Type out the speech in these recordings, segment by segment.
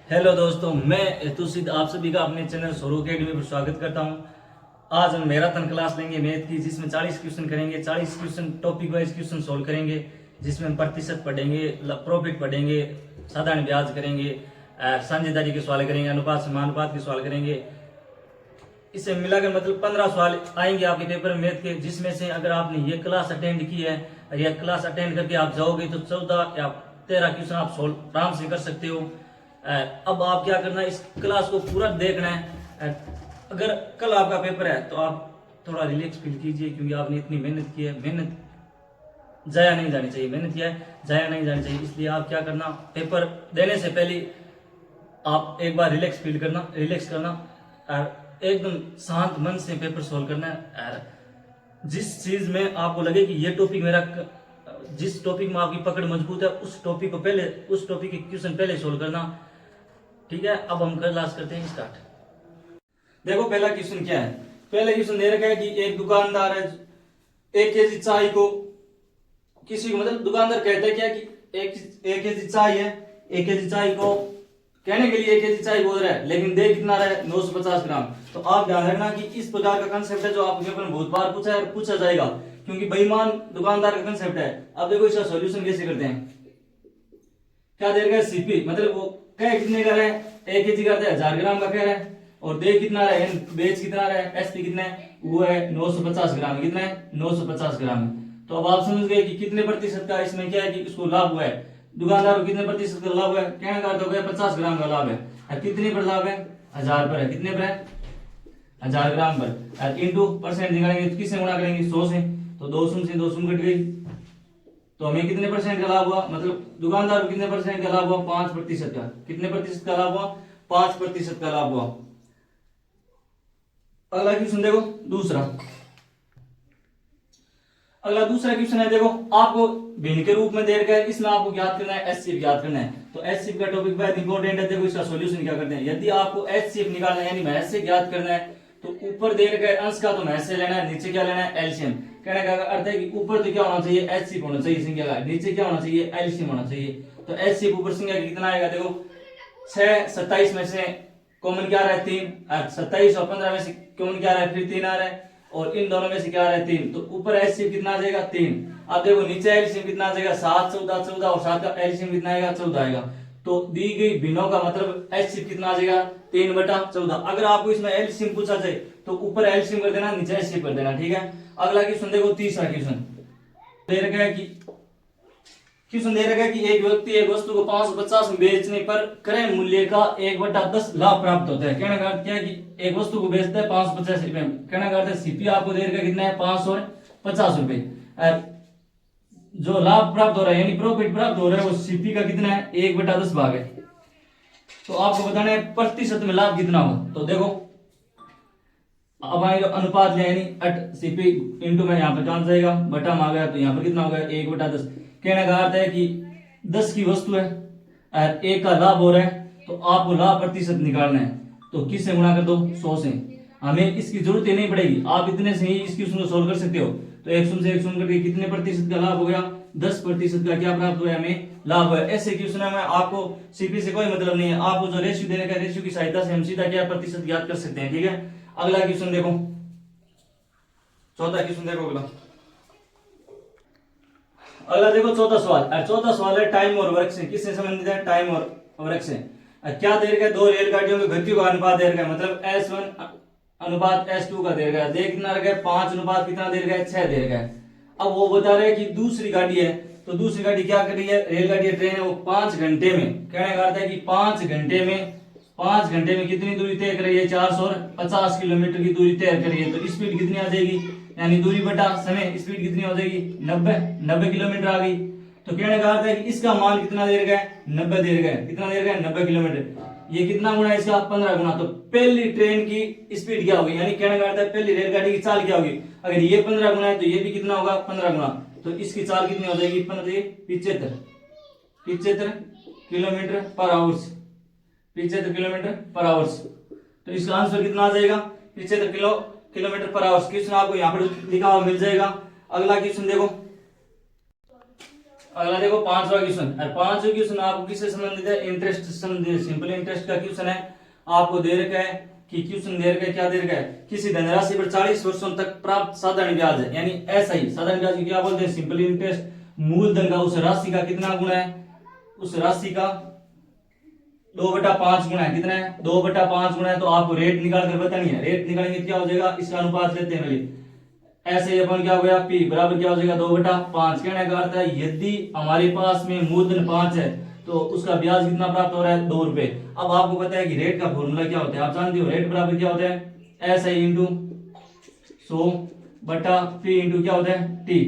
Hello दोस्तों, मैं तुसिद आप सभी का अपने चैनल सौरव अकेडमी पर स्वागत करता हूं। आज हम मैराथन क्लास लेंगे मैथ की, जिसमें 40 क्वेश्चन करेंगे। 40 question topic wise question solve करेंगे, जिसमें हम प्रतिशत पढ़ेंगे, प्रॉफिट पढ़ेंगे, साधारण ब्याज करेंगे, साझेदारी के सवाल करेंगे, अनुपात समानुपात के सवाल करेंगे। इसे मिलाकर मतलब 15 सवाल आएंगे आपके पेपर में मैथ के, जिसमें से अगर आपने ये क्लास अटेंड की है और यह क्लास अटेंड करके आप जाओगे तो 14 या 13 क्वेश्चन आप सोल्व आराम से कर सकते हो। अब आप क्या करना है, इस क्लास को पूरा देखना है। अगर कल आपका पेपर है तो आप थोड़ा रिलैक्स फील कीजिए, क्योंकि आपने इतनी मेहनत की है। मेहनत जाया नहीं जानी चाहिए, मेहनत किया है जाया नहीं जानी चाहिए। इसलिए आप क्या करना, पेपर देने से पहले आप एक बार रिलैक्स करना और एकदम शांत मन से पेपर सोल्व करना है। और जिस चीज में आपको लगे कि ये टॉपिक मेरा, जिस टॉपिक में आपकी पकड़ मजबूत है, उस टॉपिक को पहले, उस टॉपिक के क्वेश्चन पहले सोल्व करना। ठीक है, अब हम क्लास करते हैं स्टार्ट। देखो पहला क्वेश्चन क्या है। पहला क्वेश्चन दे रखा है कि एक दुकानदार है, 1 केजी चाय को किसी को, मतलब दुकानदार कहता है क्या कि एक केजी चाय है, 1 केजी चाय को कहने के लिए 1 केजी चाय बोल रहा है, लेकिन दे कितना रहा है, 950 ग्राम। तो आप ध्यान रखना कि इस प्रकार का कंसेप्ट है जो आपके पेपर में बहुत बार पूछा है और पूछा जाएगा, क्योंकि बेईमान दुकानदार का कंसेप्ट है। अब देखो इसका सॉल्यूशन कैसे करते हैं। क्या दे रखा है, सीपी, मतलब वो कह कितने का है, 1 केजी का है, 1000 ग्राम का कह रहा है, और दे कितना रहा है, बेच कितना रहा है, एसपी कितना है, वो है 950 ग्राम। कितना है, 950 ग्राम। तो अब आप समझ गए कि कितने प्रतिशत का इसमें क्या है कि उसको लाभ हुआ है, दुकानदार को कितने प्रतिशत का लाभ हुआ है। कहने का अर्थ हो गया 50 ग्राम का लाभ है। कितने पर लाभ है, 1000 पर है। कितने पर है, 1000 ग्राम पर। इंटू परसेंट निकालेंगे तो किससे गुणा करेंगे, 100 से। तो 200 से 200 कट गई, तो हमें कितने परसेंट का लाभ हुआ, मतलब दुकानदार को कितने परसेंट का लाभ हुआ, 5% का। कितने प्रतिशत का लाभ हुआ, 5% का लाभ हुआ। अगला क्वेश्चन देखो दूसरा। अगला दूसरा क्वेश्चन है, देखो आपको भिन्न के रूप में दे रखा है, इसमें आपको ज्ञात करना है एचसीएफ ज्ञात करना है। तो एचसीएफ का टॉपिक बहुत इंपॉर्टेंट है। देखो इसका सॉल्यूशन क्या करते हैं। यदि आपको एचसीएफ निकालना है यानी महज से ज्ञात करना है, तो ऊपर दे रखा है अंश का तो महज से लेना है, नीचे क्या लेना है, एलसीएम। कहने का अर्थ है कि ऊपर तो क्या होना चाहिए, एचसीएफ होना चाहिए संख्या का, नीचे क्या होना चाहिए, एलसीएम होना चाहिए। तो एचसीएफ ऊपर संख्या का कितना आएगा, देखो 6 27 में से कॉमन क्या आ रहा है, 3। 27 और 15 में से कॉमन क्या आ रहा है, फिर 3 आ रहा है, और इन दोनों में से क्या आ रहा है, 3। तो ऊपर एलसीएम कितना आ जाएगा, 3। अब देखो नीचे एलसीएम कितना आ जाएगा, 7 14 14, और 7 का एलसीएम कितना आएगा, 14 आएगा। तो दी गई भिन्नों का मतलब एचसीएफ कितना आ जाएगा, 3/14। अगर आपको इसमें एलसीएम पूछा जाए तो ऊपर एलसीएम कर देना, नीचे एचसीएफ कर देना। ठीक है, अगला क्वेश्चन देखो, तीसरा क्वेश्चन दे रखा है कि एक व्यक्ति एक वस्तु को 550 में बेचने पर क्रय मूल्य का 1/10 लाभ प्राप्त होता है। कहने का अर्थ क्या है कि एक वस्तु को बेचता है 550 रुपए में। कहने का अर्थ है सीपी आपको दे रखा कितना है, 550 रुपए। जो लाभ प्राप्त हो रहा है यानी प्रॉफिट प्राप्त हो रहा है, वो सीपी का कितना है, 1/10 भाग है। तो आपको बताना है प्रतिशत में लाभ कितना होगा। तो देखो अब आएगा अनुपात लिया, यानी सीपी इंटू में यहाँ पे कौन जाएगा, बटा में आ गया, तो यहाँ पर कितना होगा, 1/10। कहने का अर्थ है कि 10 की वस्तु है और 1 का लाभ हो रहा है, तो आपको लाभ प्रतिशत निकालना है। तो किससे गुणा कर दो, 100 से। हमें इसकी जरूरत ही नहीं पड़ेगी, आप इतने से ही इस क्वेश्चन को सोल्व कर सकते हो। तो 100 से 100 करके कितने प्रतिशत का लाभ हो गया, 10% का क्या प्राप्त हुआ, हमें लाभ हुआ। ऐसे क्वेश्चन में आपको सीपी से कोई मतलब नहीं है, आपको जो रेशियो देने का, रेशियो की सहायता से हम सीधा क्या प्रतिशत ज्ञात कर सकते हैं। ठीक है, अगला क्वेश्चन देखो, चौथा क्वेश्चन देखो। अगला देखो चौथा सवाल। चौथा सवाल है टाइम और वर्क से, किससे संबंधित है, टाइम और वर्क से। क्या दे रखा है, 2 रेलगाड़ियों के गति का अनुपात दे रखा है, मतलब S1 अनुपात S2 का दे रखा है। दे कितना रखा है, 5 अनुपात कितना दे रखा है, 6 दे रखा है। अब वो बता रहे हैं कि दूसरी गाड़ी है, तो दूसरी गाड़ी क्या कर रही है, रेलगाड़ी है, ट्रेन है, वो 5 घंटे में, कहने का अर्थ है कि 5 घंटे में कितनी दूरी तय कर रही है, 450 किलोमीटर की दूरी तय कर रही है। तो स्पीड कितनी आ जाएगी, यानी दूरी बटा समय, स्पीड कितनी हो जाएगी, 90 किलोमीटर आ गई। तो कहने का अर्थ है कि इसका मान कितना दे रखा है, 90 दे रखा है। कितना दे रखा है, 90 किलोमीटर। ये कितना गुना है इसका, 15 गुना। तो पहली ट्रेन की स्पीड क्या होगी, यानी कहने का अर्थ है पहली रेलगाड़ी की चाल क्या होगी। अगर ये 15 गुना है तो ये भी कितना होगा, 15 गुना। तो इसकी चाल कितनी हो जाएगी, 75 किलोमीटर पर आवर्स, 75 किलोमीटर पर आवर्स। तो इसका आंसर कितना आ जाएगा, 75 किलोमीटर पर आवर्स। क्वेश्चन आपको यहाँ पर लिखा हुआ मिल जाएगा। अगला क्वेश्चन देखो, अगला देखो पांचवा क्वेश्चन, और पांचवा क्वेश्चन आपको किससे संबंधित है? इंटरेस्ट से संबंधित, सिंपल इंटरेस्ट का क्वेश्चन है। आपको दे रखा है कि क्वेश्चन दे रखा है, क्या दे रखा है? किसी धनराशि पर 40 वर्षों तक प्राप्त साधारण ब्याज है, यानी एसआई। साधारण ब्याज को क्या बोलते हैं? Simple interest. मूलधन का उस राशि का कितना गुना है? उस राशि का 2/5 गुना है। कितना है? 2/5 गुना है। तो आपको रेट निकाल कर बतानी है। रेट निकालेंगे क्या हो जाएगा? इसका अनुपात लेते हैं पहले। ऐसे अपन क्या हो गया? पी बराबर क्या हो जाएगा? 2/5। कहने का अर्थ है यदि हमारे पास में मूलधन 5 है तो उसका ब्याज कितना प्राप्त हो रहा है? 2 रुपए। अब आपको पता है कि रेट का फॉर्मूला क्या होता है, आप जानते हो। रेट बराबर क्या होता है? एस आई इंटू 100/पी इंटू क्या होता है? टी।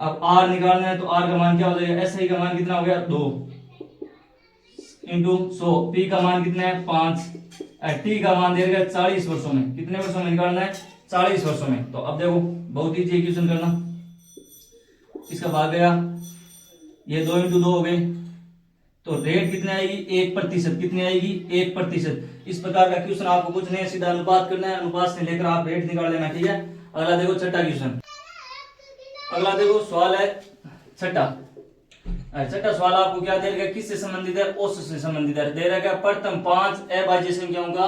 अब आर निकालना है तो आर का मान क्या हो जाएगा? एस आई का मान कितना हो गया? 2 इंटू 100। पी का मान कितना है? 5। टी का मान दे देगा 40 वर्षों में। कितने वर्षों में निकालना है? 40 वर्षों में। तो अब देखो बहुत ईजी इक्वेशन करना। इसका भाग गया, ये 2 इंटू 2 हो गए। तो रेट कितनी आएगी? 1%। कितनी आएगी? 1%। इस प्रकार का क्वेश्चन आपको कुछ नहीं, सीधा अनुपात करना है। अनुपात से लेकर आप रेट निकाल लेना, ठीक है। अगला देखो छठा क्वेश्चन। अगला देखो सवाल है छठा। छठा सवाल आपको क्या दे रखा है? किससे संबंधित है? औसत से संबंधित है। दे रखा है प्रथम 5 अभाज्य संख्याओं का,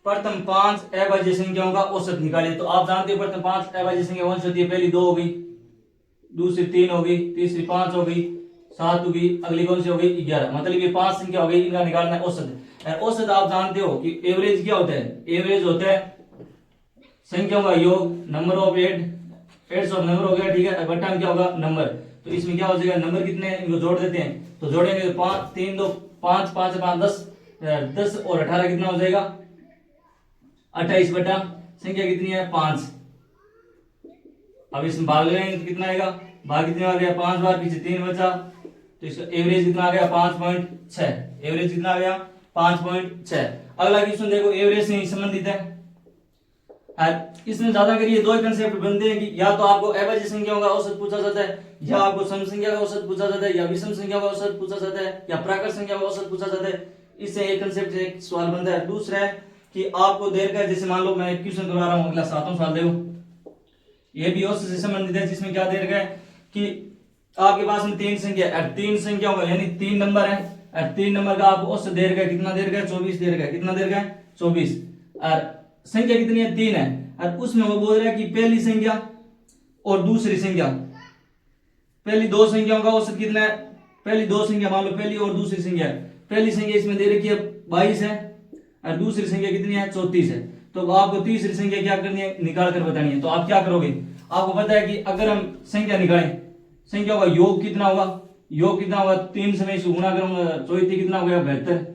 प्रथम 5 अभाज्य संख्याओं का औसत निकालिए। तो आप जानते हो प्रथम 5 अभाज्य संख्या कौन सी होती है? पहली 2 हो गई, दूसरी 3 हो गई, तीसरी 5 हो गई, 7 हो गई, अगली कौन सी हो गई? 11। मतलब ये 5 संख्या हो गई, इनका निकालना है औसत। औसत आप जानते हो कि एवरेज क्या होता है? एवरेज होता है संख्याओं का योग, number of adds of number हो गया, ठीक है। बटा में क्या होगा? नंबर। तो इसमें क्या हो जाएगा? नंबर कितने हैं इनको जोड़ देते हैं। तो जोड़ेंगे तो 5 3 2 5 5 5 10 10 और 18 कितना हो जाएगा? 28 बटा संख्या कितनी है? 5। अब इसमें भाग लगाएंगे तो कितना आएगा? भाग कितने आ गया? 5 बार, पीछे 3 बचा। तो इसका एवरेज कितना आ गया? 5.6। एवरेज कितना आ गया? 5.6। अगला क्वेश्चन देखो, एवरेज से संबंधित है। इसमें ज्यादा करिए दो ही कंसेप्ट बनते हैं कि या तो आपको अभाज्य संख्याओं का औसत पूछा जाता है, या आपको सम संख्या का औसत पूछा जाता है, या विषम संख्या का औसत पूछा जाता है, या प्राकृत संख्या का औसत पूछा जाता है। इससे एक कंसेप्ट से एक सवाल बनता है। दूसरा है कि आपको देर का, जैसे मान लो मैं क्वेश्चन करवा रहा हूँ, अगला 7वां सवाल देखो, ये भी औसत से संबंधित है। जिसमें क्या दे रखा है कि आपके पास में 3 संख्या, 3 संख्या होगा यानी 3 नंबर है, और 3 नंबर का आपको औसत दे रखा है। कितना दे रखा है? 24 दे रखा है। कितना दे रखा है? 24। और संख्या कितनी है? 3 है। और उसमें वो बोल रहा है कि पहली संख्या और दूसरी संख्या, पहली 2 संख्याओं का औसत कितना है? पहली 2 संख्या मान लो, पहली और दूसरी संख्या। पहली संख्या इसमें दे रखी है 22 है, और दूसरी संख्या कितनी है? 34 है। तो आपको तीसरी संख्या क्या करनी है? निकाल कर बतानी है। तो आप क्या करोगे? आपको पता है कि अगर हम संख्या निकालें, संख्या का योग कितना होगा? योग कितना होगा? 3 से मैं इसको गुणा करूंगा, 34 कितना हो गया? 72।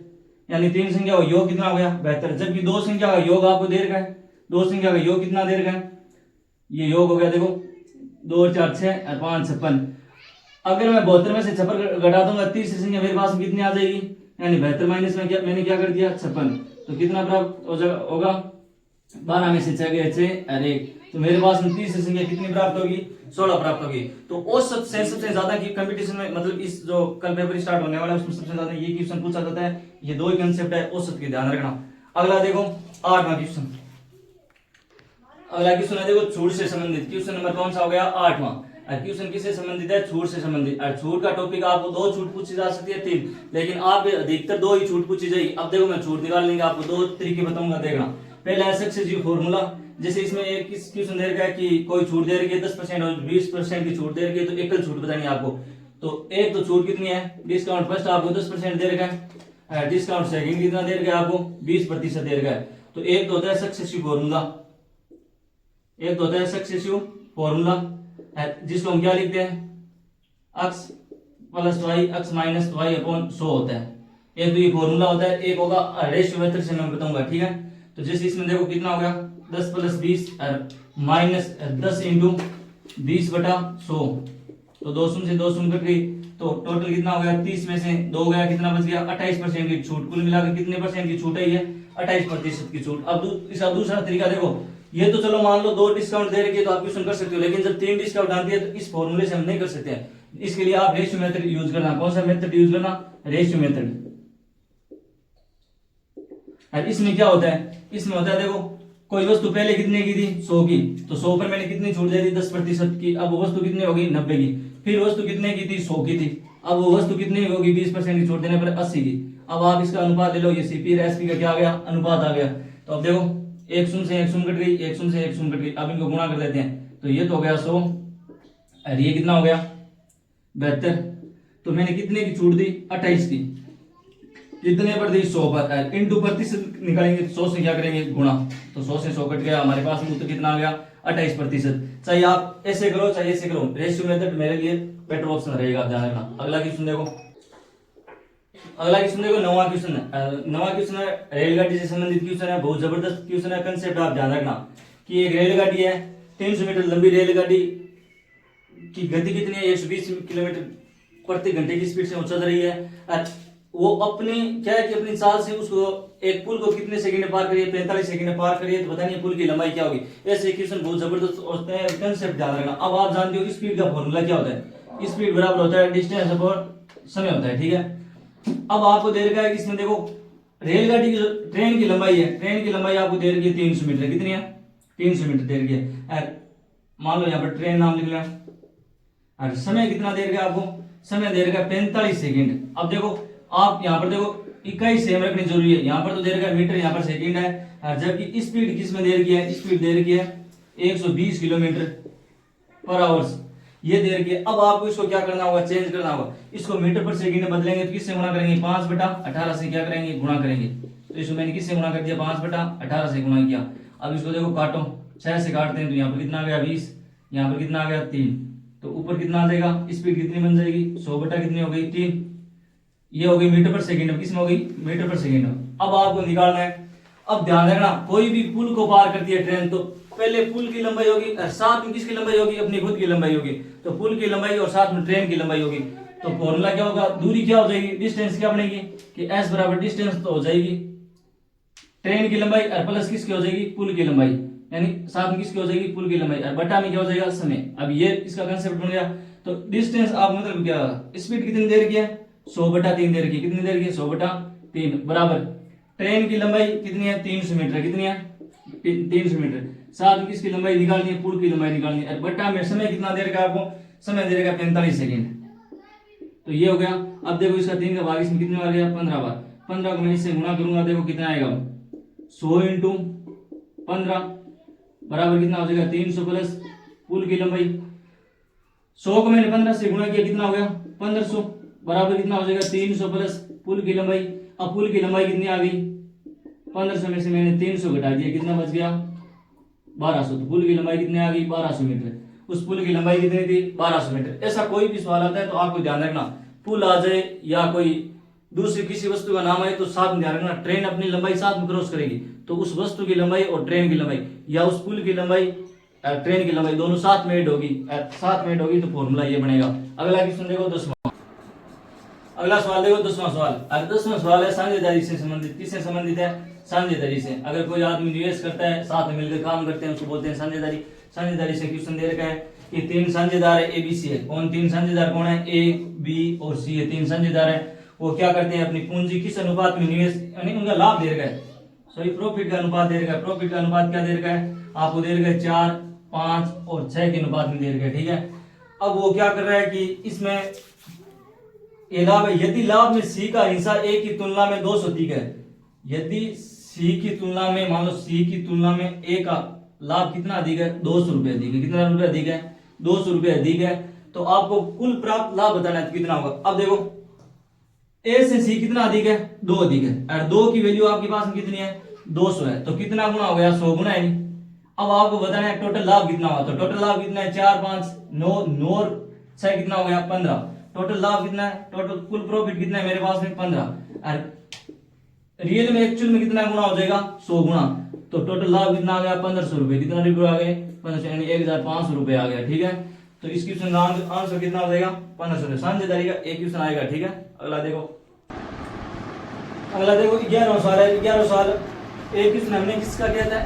यानी 3 संख्या का योग कितना हो गया? 72। जबकि 2 संख्या का योग आपको दे रखा है, 2 संख्या का योग कितना दे रखा है? ये योग हो गया, देखो 2 और 4 6 और 5 56। अगर मैं 72 में से 56 घटा दूंगा, तीसरी संख्या मेरे पास में कितनी आ जाएगी? यानी 72 माइनस में क्या मैंने क्या कर दिया? 56। तो कितना प्राप्त होगा? 12 में से 6 गए 6 और 1। तो मेरे पास में तीसरी संख्या कितनी प्राप्त होगी? 16 प्राप्त होगी। तो औसत से सबसे ज्यादा की कंपटीशन में, मतलब इस जो कल पेपर स्टार्ट होने वाला है उसमें सबसे ज्यादा ये क्वेश्चन पूछा जाता है। ये 2 ही कंसेप्ट है, औसत की ध्यान रखना। अगला देखो 8वां क्वेश्चन। अगला क्वेश्चन है देखो छूट से संबंधित। क्वेश्चन नंबर कौन सा हो गया? 8वां। क्वेश्चन किससे संबंधित है? छूट से संबंधित। और छूट का टॉपिक आपको 2 छूट पूछी जा सकती है, 3, लेकिन आप अधिकतर 2 ही छूट पूछी जाएगी। अब देखो मैं छूट निकाल लेंगे, आपको 2 तरीके बताऊंगा, देखना। पहला है सक्सेसिव फॉर्मूला। जैसे इसमें एक क्वेश्चन दे रखा है कि कोई छूट दे रही है 10% और 20% की छूट दे रही है, तो एकल छूट बतानी है आपको। तो एक तो छूट कितनी है? डिस्काउंट फर्स्ट आपको 10% दे रखा है, डिस्काउंट सेकंड कितना दे रखा है? आपको 20% दे रखा है। तो एक तो होता है सक्सेसिव फॉर्मूला, एक तो होता है सक्सेसिव फॉर्मूला, जिसको हम क्या लिखते हैं? x plus y x minus y upon 100 होता है। एक तो ये फॉर्मूला होता है, एक होगा रेशियो मेथड से मैं बताऊंगा, ठीक है। तो जैसे इसमें देखो कितना हो गया? 10 प्लस 20 और माइनस 10 इंटू 20 बटा 100। तो 2 शून्य से 2 शून्य कट गई, तो टोटल कितना हो गया? 30 में से 2 गया, कितना बच गया? 28% की छूट। कुल मिलाकर कितने परसेंट की छूट है? ये 28% की छूट। अब इसका दूसरा तरीका देखो, ये तो चलो मान लो 2 डिस्काउंट दे रखी है तो आप क्वेश्चन कर सकते हो, लेकिन जब 3 डिस्काउंट आती है तो इस फॉर्मूले से हम नहीं कर सकते हैं। इसके लिए आप रेशियो मेथड यूज करना। कौन सा मेथड यूज करना? Ratio method. इसमें क्या होता है? इसमें होता है देखो कोई वस्तु पहले कितने की थी 100 की, तो 100 पर मैंने कितनी छूट दे दी 10% की। अब वो वस्तु कितनी होगी 90 की। फिर वस्तु कितने की थी 100 की थी, अब वो वस्तु कितनी होगी 20% की छूट देने पर 80 की। अब आप इसका अनुपात ले लो, ये सीपी और एसपी का क्या आ गया अनुपात आ गया। तो अब देखो एक शून्य से एक शून्य कट गई, एक शून्य से एक शून्य कट गई। अब इनको गुणा कर देते हैं, तो ये तो हो गया 100 और ये कितना हो गया 72। तो मैंने कितने की छूट दी 28 की। कितने पर दी 100 पर, इंटू प्रतिशत निकालेंगे 100 से क्या करेंगे गुणा, तो 100 से 100 कट गया, हमारे पास उत्तर कितना आ गया 28%। चाहे आप ऐसे करो चाहे ऐसे करो, रेशियो मेथड मेरे लिए बेटर ऑप्शन रहेगा, आप ध्यान रखना। अगला क्वेश्चन देखो, अगला क्वेश्चन देखो 9वां क्वेश्चन है। 9वां क्वेश्चन है रेलगाड़ी से संबंधित क्वेश्चन है, बहुत जबरदस्त क्वेश्चन है। कंसेप्ट आप ध्यान रखना कि एक रेलगाड़ी है 300 मीटर लंबी रेलगाड़ी की गति कितनी है 120 किलोमीटर प्रति घंटे की स्पीड से वो चल रही है। वो अपनी क्या है कि अपनी चाल से उसको एक पुल को कितने सेकंड में पार करिए 45 सेकंड में पार करिए, तो पता नहीं पुल की लंबाई क्या होगी। ऐसे क्वेश्चन बहुत जबरदस्त होते हैं, कंसेप्ट ध्यान रखना। अब आप जानते हो स्पीड का फॉर्मूला क्या होता है, स्पीड बराबर होता है डिस्टेंस अपॉन समय होता है, ठीक है। अब आपको दे रखा है कि इसमें देखो रेलगाड़ी की ट्रेन की लंबाई है, ट्रेन की लंबाई आपको दे रखी है 300 मीटर, कितनी है 300 मीटर दे रखी है। मान लो यहाँ पर ट्रेन नाम लिख लिया, और समय कितना दे रखा है आपको, समय दे रखा है 45 सेकंड। अब देखो आप यहाँ पर देखो इकाई सेम रखनी जरूरी है, यहाँ पर तो दे रखा है मीटर, यहाँ पर सेकंड है, और जबकि स्पीड किस में दे रखी है, स्पीड दे रखी है 120 किलोमीटर पर आवर्स, ये दे रखी है। अब आपको इसको क्या करना होगा, चेंज करना होगा, इसको मीटर पर सेकंड में बदलेंगे तो किससे गुणा करेंगे 5/18 से क्या करेंगे गुणा करेंगे। तो इसको मैंने किससे गुणा कर दिया 5/18 से गुणा किया। अब इसको देखो काटो, 6 से काटते हैं तो यहाँ पर कितना आ गया 20, यहाँ पर कितना आ गया 3, तो ऊपर कितना आ जाएगा, स्पीड कितनी बन जाएगी 100 बटा कितनी हो गई 3, ये हो गई मीटर पर सेकंड, किसमें हो गई मीटर पर सेकंड। अब आपको निकालना है। अब ध्यान रखना कोई भी पुल को पार करती है ट्रेन, तो पहले पुल की लंबाई होगी और साथ में किसकी लंबाई होगी, अपनी खुद की लंबाई होगी। तो पुल की लंबाई और साथ में ट्रेन की लंबाई होगी, तो फॉर्मूला क्या होगा, दूरी क्या हो जाएगी, डिस्टेंस क्या बनेगी कि एस बराबर डिस्टेंस तो हो जाएगी ट्रेन की लंबाई और प्लस किसकी हो जाएगी पुल की लंबाई, यानी साथ में किसकी हो जाएगी पुल की लंबाई, और बटा में क्या हो जाएगा समय। अब ये इसका कंसेप्ट बन गया। तो डिस्टेंस आप मतलब क्या, स्पीड कितनी देर की है 100/3 दे रखी है, कितनी देर की है 100/3 बराबर ट्रेन की लंबाई कितनी है 300 मीटर, कितनी है 300 मीटर, साथ में किसकी लंबाई निकालनी है पुल की लंबाई निकालनी है, और बटा में समय कितना दे रखा है आपको, समय दे रखा है 45 सेकंड। तो ये हो गया। अब देखो इसका 3 का भाग इसमें कितने बार गया 15 बार, 15 को मैं इससे गुणा करूंगा, देखो कितना आएगा 100 × 15 बराबर कितना हो जाएगा 300 प्लस पुल की लंबाई। 100 को मैंने 15 से गुणा किया, कितना हो गया 1500 बराबर कितना हो जाएगा 300 प्लस पुल की लंबाई। अब पुल की लंबाई कितनी आ गई 1500 में से मैंने 300 घटा दिया, कितना बच गया 1200। तो पुल की लंबाई कितनी आ गई 1200 मीटर। उस पुल की लंबाई कितनी थी 1200 मीटर। ऐसा कोई भी सवाल आता है तो आपको ध्यान रखना, पुल आ जाए या कोई दूसरी किसी वस्तु का नाम आए तो साथ में ध्यान रखना ट्रेन अपनी लंबाई साथ में क्रॉस करेगी, तो उस वस्तु की लंबाई और ट्रेन की लंबाई या उस पुल की लंबाई ट्रेन की लंबाई दोनों साथ में ऐड होगी, तो फॉर्मूला ये बनेगा। अगला क्वेश्चन देखो 10वां, अगला सवाल देखो 10वां सवाल। अगर 10वां सवाल है साझेदारी से संबंधित, किससे संबंधित है साझेदारी से। अगर कोई आदमी निवेश करता है साथ में मिलकर काम करते हैं उसको बोलते हैं साझेदारी। साझेदारी से क्वेश्चन दे रखा है कि 3 साझेदार है ABC है, कौन 3 साझेदार कौन है A B और C है, 3 साझेदार है। वो क्या करते हैं अपनी पूंजी किस अनुपात में निवेश, यानी उनका लाभ दे रखा है, सॉरी प्रॉफिट का अनुपात दे रखा है। प्रॉफिट का अनुपात क्या दे रखा है आपको, दे रखा है 4, 5 और 6 के अनुपात में दे रखा है, ठीक है। अब वो क्या कर रहा है कि इसमें ये लाभ है, यदि लाभ में C का हिस्सा A की तुलना में 200 अधिक है, यदि C की तुलना में मान लो C की तुलना में A का लाभ कितना अधिक है 200 रुपए अधिक है, कितना रुपए अधिक है 200 रुपए अधिक है, तो आपको कुल प्राप्त लाभ बताना है तो कितना होगा। अब देखो A से C कितना अधिक है 2 अधिक है, और 2 की वैल्यू आपके पास में कितनी है 200 है, तो कितना गुना हो गया 100 गुना है। अब आपको बताना है टोटल लाभ कितना हुआ, तो टोटल लाभ कितना है 4, 5, 9 और 6 कितना हो गया 15। टोटल लाभ कितना है, टोटल कुल प्रॉफिट कितना है मेरे पास में 15, और रियल में एक्चुअल में कितना गुना हो जाएगा 100 गुना, तो टोटल लाभ कितना आ गया 1500 रुपए। कितना रुपए आ गए 1500, यानी 1500 रुपए आ गया, ठीक है। तो इस क्वेश्चन का आंसर कितना हो जाएगा 1500। साझेदारी का एक क्वेश्चन आएगा, ठीक है। अगला देखो 11वां सवाल है। 11वां सवाल एक क्वेश्चन हमने किसका किया था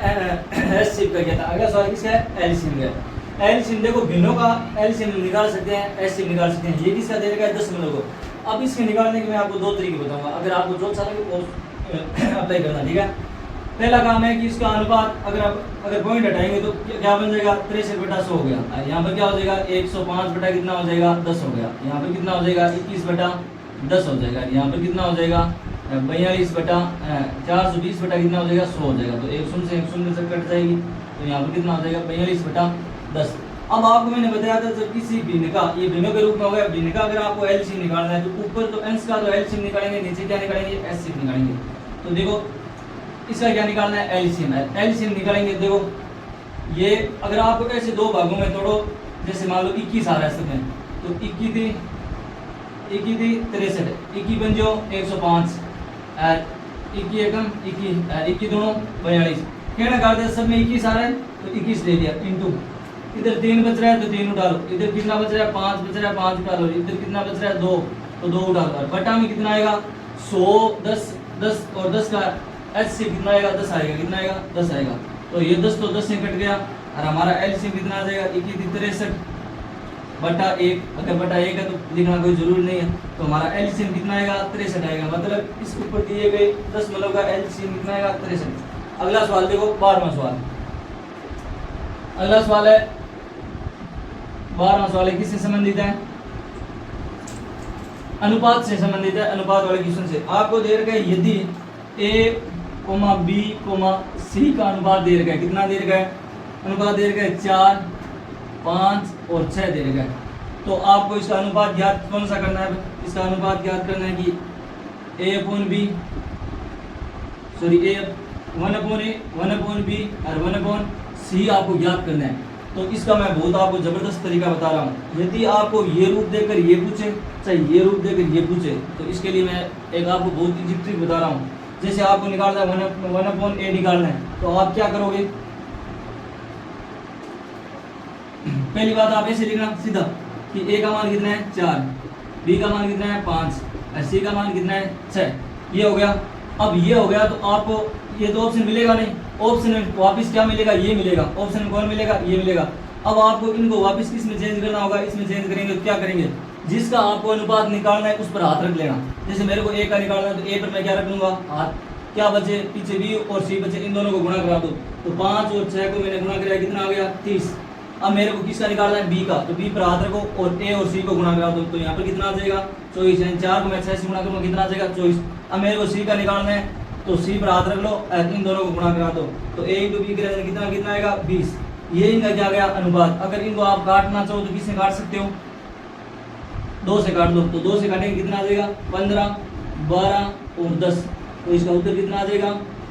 एलसीएम का किया था। अगला सवाल किसका है एलसीएम का। एलसीएम देखो भिन्नों का एलसीएम निकाल सकते हैं, एलसीएम निकाल सकते हैं। ये किसका दे रखा है 10 को। अब इसके निकालने के मैं आपको 2 तरीके बताऊंगा, अगर आपको जो अच्छा लगे वो अप्लाई करना, ठीक है। पहला काम है कि इसका अनुपात अगर पॉइंट हटाएंगे तो क्या बन जाएगा 63/100 हो गया। यहाँ पर क्या हो जाएगा 105 बटा कितना हो जाएगा 10 हो गया। यहाँ पर कितना हो जाएगा 21/10 हो जाएगा। यहाँ पर कितना हो जाएगा 420 बटा कितना हो जाएगा 100 हो जाएगा। तो एक शून्य से कट जाएगी तो यहाँ पर कितना हो जाएगा 42/10। अब आपको मैंने बताया था जब किसी भिन्न का, ये भिन्नों के रूप में हो गया, भिन्न का अगर आपको एलसीएम निकालना है तो ऊपर तो अंश का तो एलसीएम निकालेंगे, नीचे क्या निकालेंगे एचसीएफ निकालेंगे। तो देखो इसका क्या निकालना है एलसीएम है, एलसीएम निकालेंगे। देखो ये अगर आपको ऐसे दो भागों में तोड़ो, जैसे मान लो 21 आ रहा है इसमें, तो 21 थी 63, 21 बन जाओ 105, 21 एकम 21 दोनों 42। कहना करते हैं सब में 21 आ रहा है तो 21 ले लिया इंटू, इधर 3 बच रहा है तो 3 उठा लो, इधर कितना बच रहा है 5 बच रहा है 5 उठा लो, इधर कितना बच रहा है 2 तो 2 उठा लो। बटा में कितना आएगा 100, 10 और 10 का एच से कितना आएगा 10 आएगा, कितना आएगा 10 आएगा। तो ये 10 तो 10 से कट गया और हमारा एलसीएम कितना आ जाएगा 21 बटा 1। अगर बटा 1 है तो लिखना कोई जरूरी नहीं है, तो हमारा एलसीएम कितना आएगा 63 आएगा। मतलब इस ऊपर दिए गए 10 मतलब का एलसीएम कितना आएगा 63। अगला सवाल देखो 12वां सवाल। अगला सवाल है 12वां सवाल है किससे संबंधित है, अनुपात से संबंधित है। अनुपात वाले क्वेश्चन से आपको दे रखा है यदि ए बी सी का अनुपात दे रखा है, कितना दे रखा है अनुपात दे रखा है 4, 5 और 6 दे रखा है। तो आपको इसका अनुपात ज्ञात कौन सा करना है, इसका अनुपात ज्ञात करना है कि ए 1/b और 1/c आपको ज्ञात करना है। तो इसका मैं बहुत आपको जबरदस्त तरीका बता रहा हूँ। यदि आपको ये रूप देकर ये पूछे, चाहे ये रूप देकर ये पूछे, तो इसके लिए मैं एक आपको बहुत इजी ट्रिक बता रहा हूँ। जैसे आपको निकालना है 1/a निकालना है, तो आप क्या करोगे, पहली बात आप ऐसे लिखना सीधा कि a का मान कितना है 4, b का मान कितना है 5 और c का मान कितना है 6। ये हो गया। अब ये हो गया तो आपको ये तो ऑप्शन मिलेगा नहीं, ऑप्शन में वापस क्या मिलेगा ये मिलेगा, ऑप्शन में कौन मिलेगा ये मिलेगा। अब आपको इनको वापस किस में चेंज करना होगा, इसमें चेंज करेंगे तो क्या करेंगे, जिसका आपको अनुपात निकालना है उस पर हाथ रख लेना। जैसे मेरे को ए का निकालना है तो ए पर मैं क्या रख लूंगा हाथ, क्या बचे पीछे बी और सी बचे, इन दोनों को गुणा करा दो। तो 5 और 6 को मैंने गुणा किया कितना आ गया 30। अब मेरे को किसका निकालना है बी का, तो बी पर हाथ रखो और ए और सी को गुणा करा दो। तो यहाँ पर कितना आ जाएगा 24 है, 4 को मैं 6 से गुणा करूँगा कितना आ जाएगा 24। अब मेरे को सी का निकालना है तो सी पर हाथ रख लो, इन दोनों को गुणा करा दो। तो ए इंटू बी कितना कितना आएगा 20। ये इनका क्या गया अनुपात। अगर इनको आप काटना चाहो तो किससे काट सकते हो, 2 से काट दो। तो 2 से काटेंगे कितना आ जाएगा 15, 12 और 10। तो इसका उत्तर कितना आ जाएगा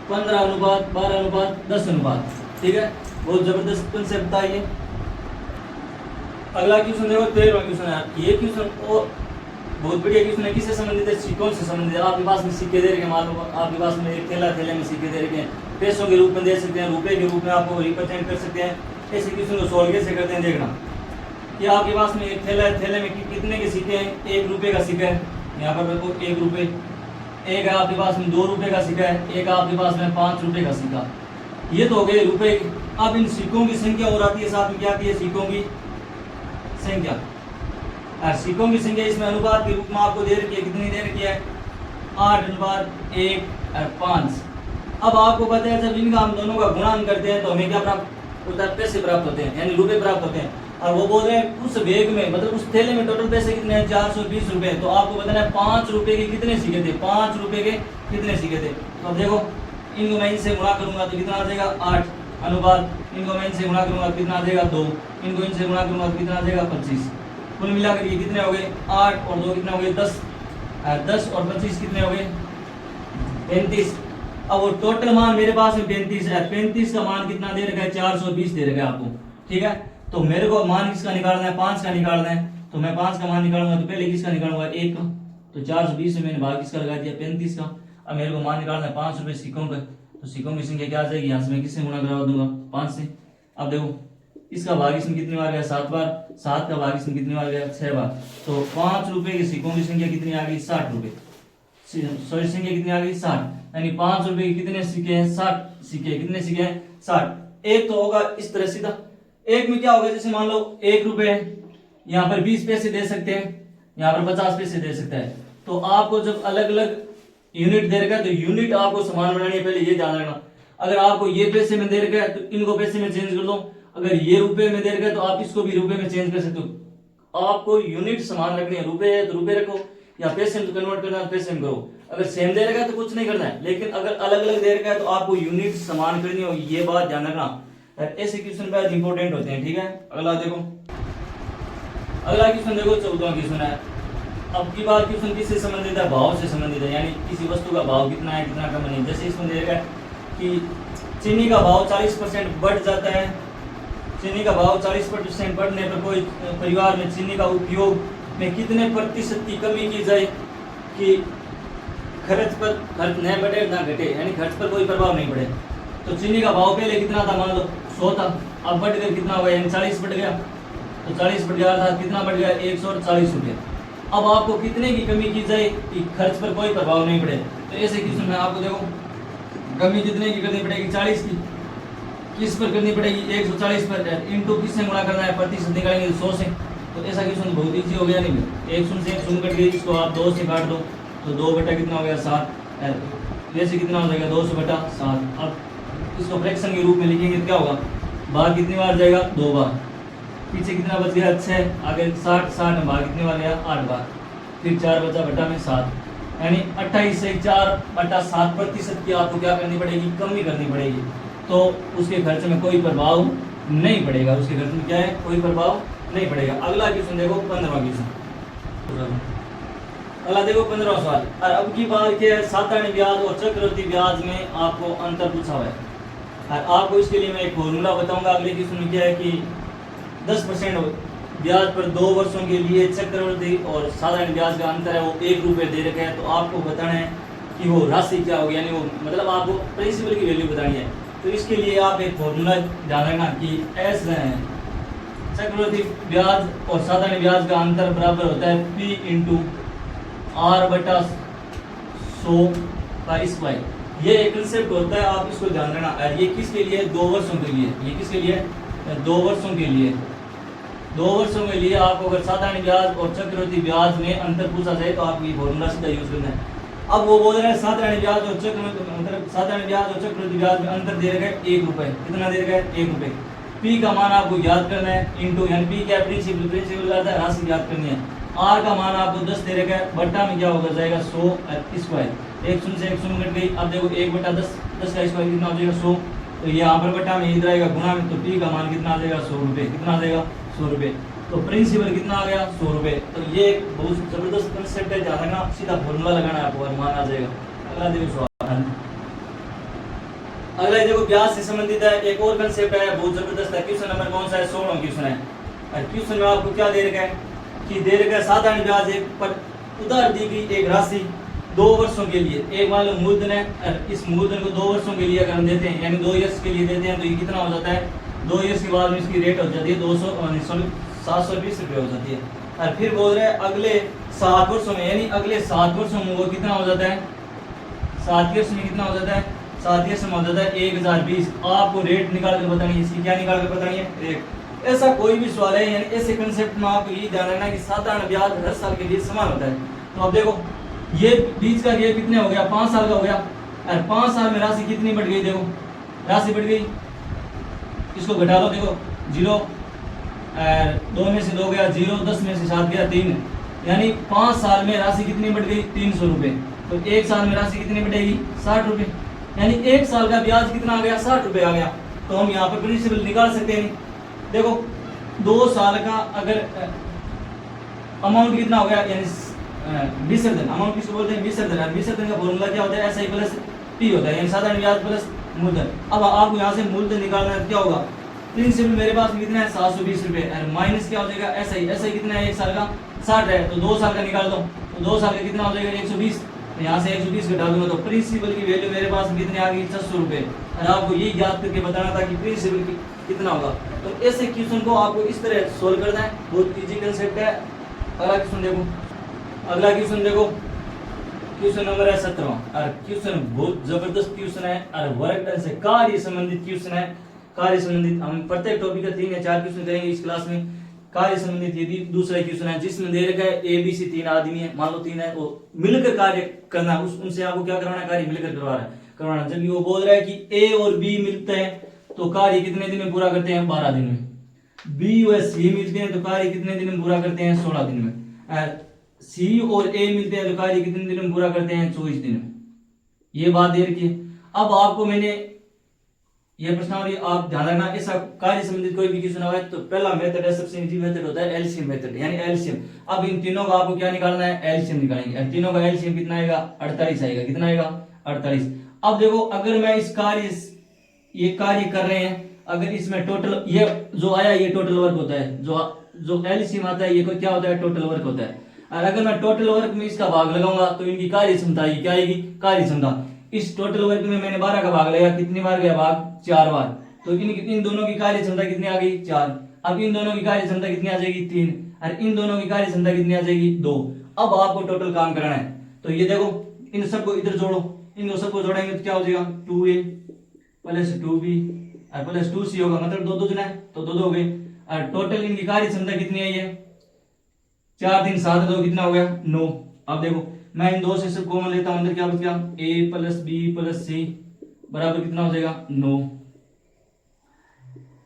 15 अनुपात 12 अनुपात 10 अनुपात। ठीक है, बहुत जबरदस्त कंसेप्ट था ये। अगला क्वेश्चन देखो 13वां क्वेश्चन है। ये क्वेश्चन और बहुत बढ़िया क्वेश्चन है। किससे संबंधित है, सिक्कों से संबंधित है। आपके पास में सिक्के दे रखे हैं, मालूम आपके पास में एक थैले में सिक्के दे रखे हैं, पैसों के रूप में दे सकते हैं, रुपए के रूप में आपको रिप्रेजेंट कर सकते हैं। ऐसे क्वेश्चन को सॉल्व कैसे करते हैं देखना कि आपके पास में एक थैला है, थैले में कितने के सिक्के हैं, 1 रुपये का सिक्का है, यहाँ पर देखो 1 रुपये, एक आपके पास में 2 रुपये का सिक्का है, एक आपके पास में 5 रुपये का सिक्का। ये तो हो गए रुपए। अब इन सिक्कों की संख्या और आती है साथ में, क्या आती है सिक्कों की संख्या। सिक्कों की संख्या इसमें अनुपात के रूप में आपको दे रखी है, कितनी दे रखी है 8:1:5। अब आपको पता है जब इनका हम दोनों का गुणन करते हैं तो हमें क्या प्राप्त होता है, पैसे प्राप्त होते हैं, यानी रुपए प्राप्त होते हैं। और वो बोल रहे हैं उस बैग में मतलब उस थैले में टोटल पैसे कितने हैं 420 रुपए। तो आपको बताना है 5 रुपए के कितने सिक्के थे, 5 रुपए के कितने सिक्के थे। तो अब देखो इनको मैं इनसे गुणा करूंगा तो कितना आ जाएगा 8 अनुपात, इनको मैं इनसे गुणा करूंगा तो कितना आ जाएगा 2, इनको इनसे गुणा करूंगा तो कितना आ जाएगा 25। कुल मिलाकर ये कितने हो गए 8 और 2 कितने हो गए 10, 10 और 25 कितने हो गए 35। अब वो टोटल मान मेरे पास में 35 है, 35 का मान कितना दे रखा है 420 दे रखा है आपको। ठीक है, तो मेरे को मान किसका निकालना है 5 का निकालना है। तो मैं 5 का मान निकालूंगा तो पहले किसका निकालूंगा 1 का, तो 420 में मैंने भाग किसका लगा दिया 35 का। अब मेरे को मान निकालना है 5 रुपए सिक्कों का, तो सिक्कों की संख्या क्या आ जाएगी, यहाँ से मैं किससे गुणा करवा दूंगा 5 से। अब देखो इसका भाग इसमें कितनी बार गया 7 बार, 7 का भाग इसमें कितनी बार गया 6 बार। तो 5 रुपए के सिक्कों की संख्या कितनी आ गई 60 रुपए, सॉरी संख्या कितनी आ गई 60, यानी 5 रुपए के कितने सिक्के हैं 60 सिक्के, कितने सिक्के हैं 60। एक तो होगा इस तरह सीधा, एक में क्या होगा जैसे मान लो 1 रुपए है, यहाँ पर 20 पैसे दे सकते हैं, यहाँ पर 50 पैसे दे सकता है। तो आपको जब अलग अलग यूनिट दे रखा है तो यूनिट आपको समान बनानी है, पहले ये ध्यान रखना। अगर आपको ये पैसे में दे रखा है तो इनको पैसे में चेंज कर दो, अगर ये रुपए में दे रखा है तो आप इसको भी रुपए में चेंज कर सकते हो। आपको यूनिट समान रखनी है, रुपए है तो रुपए रखो, या पैसे में कन्वर्ट करना है पैसे में करो। अगर सेम दे रखा है तो कुछ नहीं करना है, लेकिन अगर अलग अलग दे रखा है तो आपको यूनिट समान करनी हो, ये बात ध्यान रखना। ऐसे क्वेश्चन बहुत इंपॉर्टेंट होते हैं, ठीक है। अगला देखो, अगला क्वेश्चन देखो 14वां क्वेश्चन है। अब की बात क्वेश्चन किससे संबंधित है? भाव से संबंधित है, यानी किसी वस्तु का भाव कितना है कितना कम नहीं। जैसे इसमें दे रखा है कि चीनी का भाव 40% बढ़ जाता है, चीनी का भाव 40% बढ़ने पर कोई परिवार में चीनी का उपयोग में कितने प्रतिशत की कमी की जाए कि खर्च न बढ़े ना घटे, यानी खर्च पर कोई प्रभाव नहीं पड़े। तो चीनी का भाव पहले कितना था, मान लो 100 था, अब बढ़ कर कितना हो गया, यानी 40 बढ़ गया। तो 40 बढ़ गया था, कितना बढ़ गया, 140 रुपये। अब आपको कितने की कमी की जाए कि खर्च पर कोई प्रभाव नहीं पड़े? तो ऐसे क्वेश्चन में आपको देखो कमी कितने की करनी पड़ेगी, 40 की। किस पर करनी पड़ेगी, 140 पर, इनटू किससे गुणा करना है, प्रतिशत निकालेंगे 100 से। तो ऐसा क्वेश्चन बहुत ईजी हो गया नहीं, एक शून्य से एक शून्य कट गई, इसको आप 2 से काट दो तो 2 बटा कितना हो गया 7, वैसे कितना हो जाएगा 200 बटा 7। अब इसको फ्रैक्शन के रूप में लिखेंगे तो क्या होगा, भाग कितनी बार जाएगा, 2 बार, पीछे कितना बच गया 6, आगे 60 भाग कितनी बार गया 8 बार, फिर 4 बचा बटा में 7, यानी 28 से 4 बटा 7% की आपको क्या करनी पड़ेगी, कमी करनी पड़ेगी। तो उसके खर्च में कोई प्रभाव नहीं पड़ेगा, उसके खर्च में क्या है, कोई प्रभाव नहीं पड़ेगा। अगला क्वेश्चन देखो 15वां क्वेश्चन। अगला देखो 15वां सवाल। और अब की बात क्या है, साधारण ब्याज और चक्रवृद्धि ब्याज में आपको अंतर पूछा हुआ है। और आपको इसके लिए मैं एक फॉर्मूला बताऊंगा। अगले क्वेश्चन में क्या है कि 10% ब्याज पर 2 वर्षों के लिए चक्रवृद्धि और साधारण ब्याज का अंतर है वो 1 रुपये दे रखा है। तो आपको बताना है कि वो राशि क्या होगी, यानी वो मतलब आपको प्रिंसिपल की वैल्यू बतानी है। तो इसके लिए आप एक फॉर्मूला ध्यान रखना कि एस चक्रवृद्धि ब्याज और साधारण ब्याज का अंतर बराबर होता है P इंटू R बटा 100 का स्क्वायर। ये एक कंसेप्ट होता है, आप इसको ध्यान रखना। और ये किसके लिए, 2 वर्षों के लिए। ये किसके लिए, 2 वर्षों के लिए। 2 वर्षों के लिए आपको अगर साधारण ब्याज और चक्रवृद्धि ब्याज में अंतर पूछा जाए तो आप ये फॉर्मूला सीधा यूज करना है। अब वो बोल रहे हैं साधारण ब्याज और चक्रवृद्धि, मतलब साधारण ब्याज और चक्रवृद्धि ब्याज में अंतर दे रखा है 1 रुपये। कितना दे रखा है, 1 रुपये। पी का मान आपको याद करना है, इंटू यानी पी क्या प्रिंसिपल, प्रिंसिपल का राशि याद करनी है। आर का मान आपको 10 दे रखा है, बट्टा में क्या होगा जाएगा 100 स्क्वायर। 1 शून्य से 1 शून्य कट गई। अब देखो 1 बटा 10, 10 का स्क्वायर कितना हो जाएगा 100। तो यहाँ पर बट्टा में इधर आएगा गुणा में, तो पी का मान कितना आ जाएगा 100 रुपये। कितना आ जाएगा 100 रुपये। तो प्रिंसिपल कितना आ गया 100 रुपये। तो ये एक बहुत जबरदस्त कंसेप्ट है, ध्यान रखना, सीधा फॉर्मूला लगाना है आपको और मान आ जाएगा। अगला देखो सवाल, अगला देखो ब्याज से संबंधित है, एक और कंसेप्ट है बहुत जबरदस्त है। क्वेश्चन नंबर कौन सा है, 16वां क्वेश्चन है। और क्वेश्चन में आपको क्या दे रखा है कि दे रखा है साधारण ब्याज एक पर उधार दी गई एक राशि 2 वर्षों के लिए। एक मान लो मूलधन है, इस मूलधन को 2 वर्षों के लिए अगर हम देते हैं, यानी 2 ईयर्स के लिए देते हैं, तो ये कितना हो जाता है, 2 ईयर्स के बाद में इसकी रेट हो जाती है 720 रुपये हो जाती है। और फिर बोल रहे हैं अगले 7 वर्षों में, यानी अगले 7 वर्षों में वो कितना हो जाता है, 7 ईयर्स में कितना हो जाता है, 7 ईयर्स में हो जाता है 1020। आपको रेट निकाल कर बतानी है, इसकी क्या निकाल कर बतानी है, रेट। ऐसा कोई भी सवाल है, यानी ऐसे कंसेप्ट में आपको ये ध्यान रखना कि साधारण ब्याज हर साल के लिए समान होता है। तो अब देखो ये बीच का गैप कितने हो गया, 5 साल का हो गया। और 5 साल में राशि कितनी बढ़ गई, देखो राशि बढ़ गई, इसको घटा लो, देखो 0, 2 में से 2 गया 0, 10 में से 7 गया 3, यानी 5 साल में राशि कितनी बढ़ गई 300 रुपये। तो 1 साल में राशि कितनी बढ़ेगी 60 रुपये, यानी 1 साल का ब्याज कितना आ गया 60 रुपये आ गया। तो हम यहाँ पर प्रिंसिपल निकाल सकते हैं। देखो 2 साल का अगर अमाउंट कितना हो गया, यानी विसर्जन, अमाउंट किसको बोलते हैं, विसर्जन। विसर्जन का फॉर्मूला क्या होता है, एसआई प्लस पी होता है, यानी साधारण ब्याज प्लस मूलधन। अब आपको यहाँ से मूलधन निकालना है, क्या होगा, प्रिंसिपल मेरे पास कितना है 720 रुपये, और माइनस क्या हो जाएगा एसआई, एसआई कितना है 1 साल का 60 है, तो 2 साल का निकाल दो, तो 2 साल का कितना हो जाएगा 120। तो यहाँ से 120 घटा दूंगा, तो प्रिंसिपल की वैल्यू मेरे पास कितनी आ गई 600 रुपये। और आपको ये याद करके बताना था कि प्रिंसिपल की कितना होगा। तो ऐसे क्वेश्चन को आपको इस तरह सोल्व करना है, बहुत इजी कंसेप्ट है। अगला क्वेश्चन देखो, अगला क्वेश्चन देखो, क्वेश्चन नंबर है 17वां। और क्वेश्चन बहुत जबरदस्त क्वेश्चन है और वर्गफल से कार्य संबंधित क्वेश्चन है। कार्य संबंधित हम प्रत्येक टॉपिक का 3 या 4 क्वेश्चन करेंगे इस क्लास में। कार्य संबंधित यदि दूसरा क्वेश्चन है जिसमें दे रखा है ए बी सी 3 आदमी है, मान लो 3 है, वो मिलकर कार्य करना, उनसे आपको क्या करवाना है, कार्य मिलकर करवा रहा है। करवाना। जबकि वो बोल रहा है कि ए और बी मिलते हैं तो कार्य कितने दिन में पूरा करते हैं? 12 दिन में। बी और सी मिलते हैं तो कार्य कितने दिन में पूरा करते हैं? 16 दिन में। सी और ए मिलते हैं तो कार्य कितने दिन में पूरा करते हैं? 24 दिन में। ये बात दे रखी है। अब आपको मैंने ये प्रश्नावली आप ध्यान रखना, ऐसा कार्य संबंधित कोई भी क्वेश्चन है तो पहला मेथड है, सबसे इजी मेथड होता है एलसीएम मेथड, यानी एलसीएम। अब इन तीनों का आपको क्या निकालना है? एलसीएम निकालेंगे। तीनों का एलसीएम कितना आएगा? 48 आएगा। कितना आएगा? 48। अब देखो, अगर मैं इस कार्य ये कार्य कर रहे हैं, अगर इसमें टोटल ये जो आया ये टोटल वर्क होता है, जो एलसीएम आता है ये क्या होता है? टोटल वर्क होता है। और अगर मैं टोटल वर्क में इसका भाग लगाऊंगा तो इनकी कार्य क्षमता ये क्या आएगी? कार्य क्षमता। इस टोटल वर्क में मैंने 12 का भाग लगाया, कितनी बार गया भाग? 4 बार। तो इन दोनों की कार्य क्षमता कितनी आ गई? 4। अब इन दोनों की कार्य क्षमता कितनी आ जाएगी? 3। और इन दोनों की कार्य क्षमता कितनी आ जाएगी? 2। अब आपको टोटल काम करना है तो ये देखो, इन सबको इधर जोड़ो, इन दो सबको जोड़ेंगे तो क्या हो जाएगा? 2a प्लस 2b और प्लस 2c होगा, मतलब 2 2 जना है तो 2 2 हो गए। और टोटल इनकी कार्य क्षमता कितनी आई है? 4 3 7 2 कितना हो गया? 9। अब देखो, मैं इन दो से सब कॉमन लेता हूं, अंदर क्या बच गया? a प्लस बी प्लस सी बराबर कितना हो जाएगा? 9।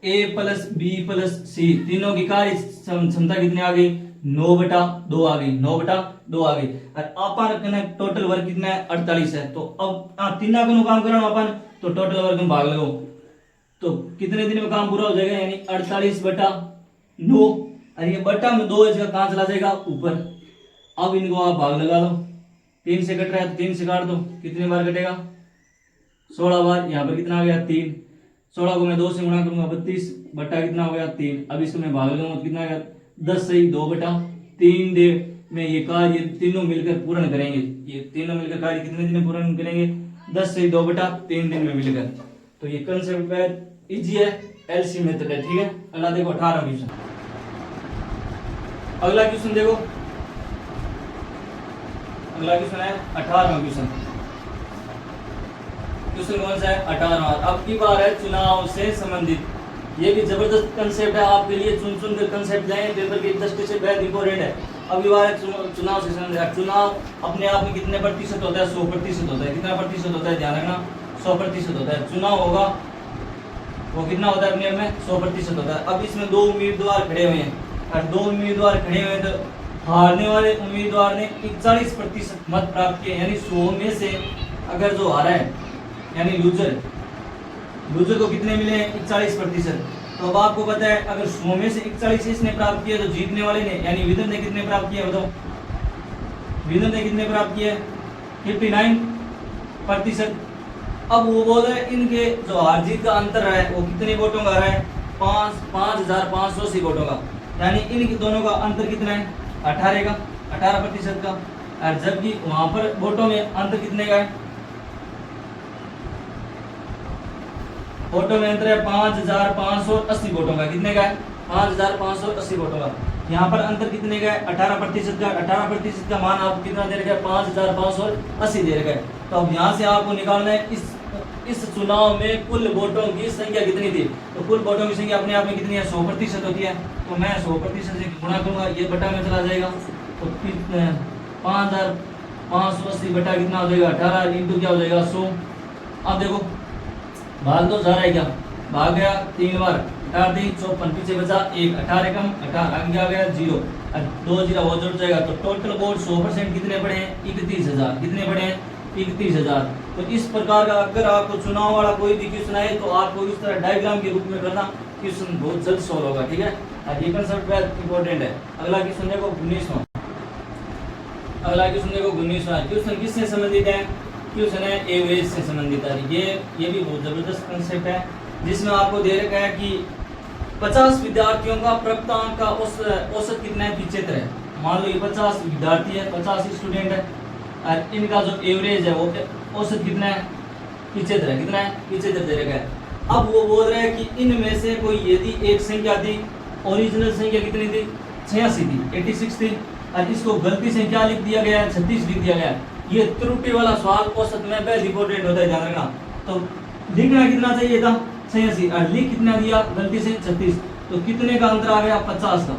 a प्लस बी प्लस सी तीनों की कार्य क्षमता कितनी आ गई? 9/2 आ गई। 9/2 आ गई। और अपन टोटल वर्क कितना है? 48 है। तो अब तीनों का काम करना अपन, तो टोटल वर्क में भाग लगाओ तो कितने दिन में काम पूरा हो जाएगा? यानी 48/9। और ये बटा में 2 इसका कहां चला जाएगा? ऊपर। अब इनको आप भाग लगा दो, 3 से कट रहा है तो 3 से काट दो, कितनी बार कटेगा? 16 बार। यहाँ पर कितना आ गया? 3। 16 को मैं 2 से गुणा करूंगा 32 बटा कितना हो गया? 3। अब इसको मैं भाग लूंगा तो कितना आ गया? 10 से 2/3 डे में ये कार्य तीनों मिलकर पूर्ण करेंगे। ये तीनों मिलकर कार्य कितने दिन में पूर्ण करेंगे? 10 से 2/3 दिन में मिलकर। तो ये कंसेप्ट है, इजी है, एलसीएम मेथड है। ठीक है। अगला देखो 18वां क्वेश्चन। अगला क्वेश्चन देखो, अगला क्वेश्चन है 18वां क्वेश्चन। क्वेश्चन कौन सा है? 18वां। अब की बार है चुनाव से संबंधित। ये भी जबरदस्त कंसेप्ट है आपके लिए, चुन चुन कर कंसेप्ट जाए पेपर की दृष्टि से बेहद इंपॉर्टेंट है। अब की बार है चुनाव से संबंधित। चुनाव अपने आप में कितने प्रतिशत होता है? 100% होता है। कितना प्रतिशत होता है? ध्यान रखना, 100% होता है। चुनाव होगा वो कितना होता है? अपने आप में 100% होता है। अब इसमें 2 उम्मीदवार खड़े हुए हैं और 2 उम्मीदवार खड़े हुए हैं तो हारने वाले उम्मीदवार ने 41% मत प्राप्त किए, यानी 100 में से अगर जो हारा है यानी लूजर को कितने मिले हैं? 41%। तो अब आपको पता है अगर 100 में से 41 इसने प्राप्त किया तो जीतने वाले ने यानी विनर ने कितने प्राप्त किए? बताओ, विनर ने कितने प्राप्त किए? 59%। अब वो बोल रहे हैं इनके जो हार जीत का अंतर है वो कितने वोटों का है? 5580 वोटों का। यानी इन दोनों का अंतर कितना है? 18 का, 18% का। और जबकि वहां पर वोटों में अंतर कितने का है? वोटों में अंतर है 5580 वोटों का। कितने का है? 5580 वोटों का। यहाँ पर अंतर कितने का है? 18% का। 18% का मान आपको कितना दे रखा है? 5580 दे रखा है। तो अब यहाँ से आपको निकालना है इस चुनाव में कुल वोटों की संख्या कितनी थी। तो कुल वोटों की संख्या अपने आप में कितनी है? 100% होती है। तो मैं 100% से गुणा करूंगा, ये बटा में चला जाएगा तो 5580 बटा कितना हो जाएगा? 18 इंटू क्या हो जाएगा? 100। अब देखो भाग दो, जा रहा है क्या? भाग गया 3 बार, 18 3 54, पीछे बचा 1, 18 कम 18 आगे आ गया 0 और 2 0 वो जुड़ जाएगा। तो टोटल वोट 100% कितने पड़े हैं? 31000। कितने पड़े हैं? 31000। तो इस प्रकार का अगर आपको चुनाव वाला कोई भी क्वेश्चन आए तो आपको इस तरह डायग्राम के रूप में करना, क्वेश्चन बहुत जल्द सॉल्व होगा। ठीक है। और ये कंसेप्ट बहुत इंपॉर्टेंट है। अगला क्वेश्चन देखो 19वां। अगला क्वेश्चन देखो 19वां। क्वेश्चन किससे संबंधित है? क्वेश्चन है एवरेज से संबंधित है। ये भी बहुत जबरदस्त कंसेप्ट है जिसमें आपको दे रखा है कि 50 विद्यार्थियों का प्राप्तांक का औसत कितना है? 75 है। मान लो ये 50 विद्यार्थी है, 50 स्टूडेंट है और इनका जो एवरेज है वो औसत कितना है? 75 है। कितना है? 75 दे रखा है। अब वो बोल रहे हैं कि इनमें से कोई यदि एक संख्या थी, ओरिजिनल संख्या कितनी थी? 86 थी, 86 थी, और इसको गलती से क्या लिख दिया गया? 36 लिख दिया गया। ये त्रुटि वाला सवाल औसत में बहुत इंपॉर्टेंट होता है, ध्यान रखना। तो लिखना कितना चाहिए था? 86 और लिख कितना दिया? गलती से 36। तो कितने का अंतर आ गया? 50 का।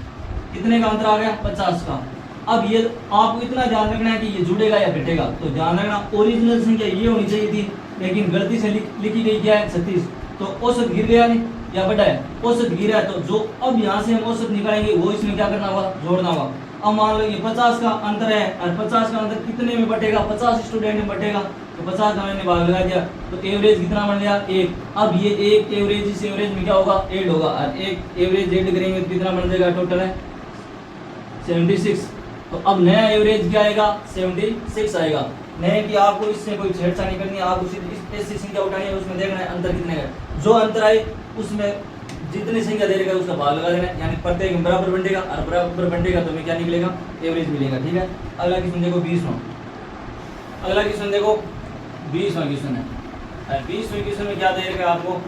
कितने का अंतर आ गया? 50 का। अब ये आपको इतना ध्यान रखना है कि ये जुड़ेगा या घटेगा। तो ध्यान रखना ओरिजिनल संख्या ये होनी चाहिए थी, लेकिन गलती से लिखी गई क्या है 36। तो औसत गिर गया नहीं या बढ़ा है, औसत गिरा है। तो जो अब यहाँ से हम औसत निकालेंगे वो इसमें क्या करना होगा, जोड़ना होगा। अब मान लो ये 50 का अंतर है और 50 का अंतर कितने में बटेगा, 50 स्टूडेंट में बटेगा। तो 50 का मैंने भाग लगा दिया तो एवरेज कितना बन गया 1। अब ये एक एवरेज इस एवरेज में क्या होगा ऐड होगा और एक एवरेज ऐड करेंगे तो कितना बन जाएगा, टोटल है 76। तो अब नया एवरेज क्या आएगा 76 आएगा। नहीं कि आपको इससे कोई छेड़छाड़ी करनी है, आपको सिर्फ ऐसी संख्या उठानी है, उसमें देखना है अंतर कितने का। जो अंतर आए उसमें जितनी संख्या दे देगा उसका भाग लगा देना है, यानी प्रत्येक में बराबर बंटेगा और बराबर बंटेगा तो हमें क्या निकलेगा, एवरेज मिलेगा। ठीक है, अगला क्वेश्चन देखो 20वां। अगला क्वेश्चन देखो 20वां क्वेश्चन है। 20वें क्वेश्चन में क्या दे रखा है आपको,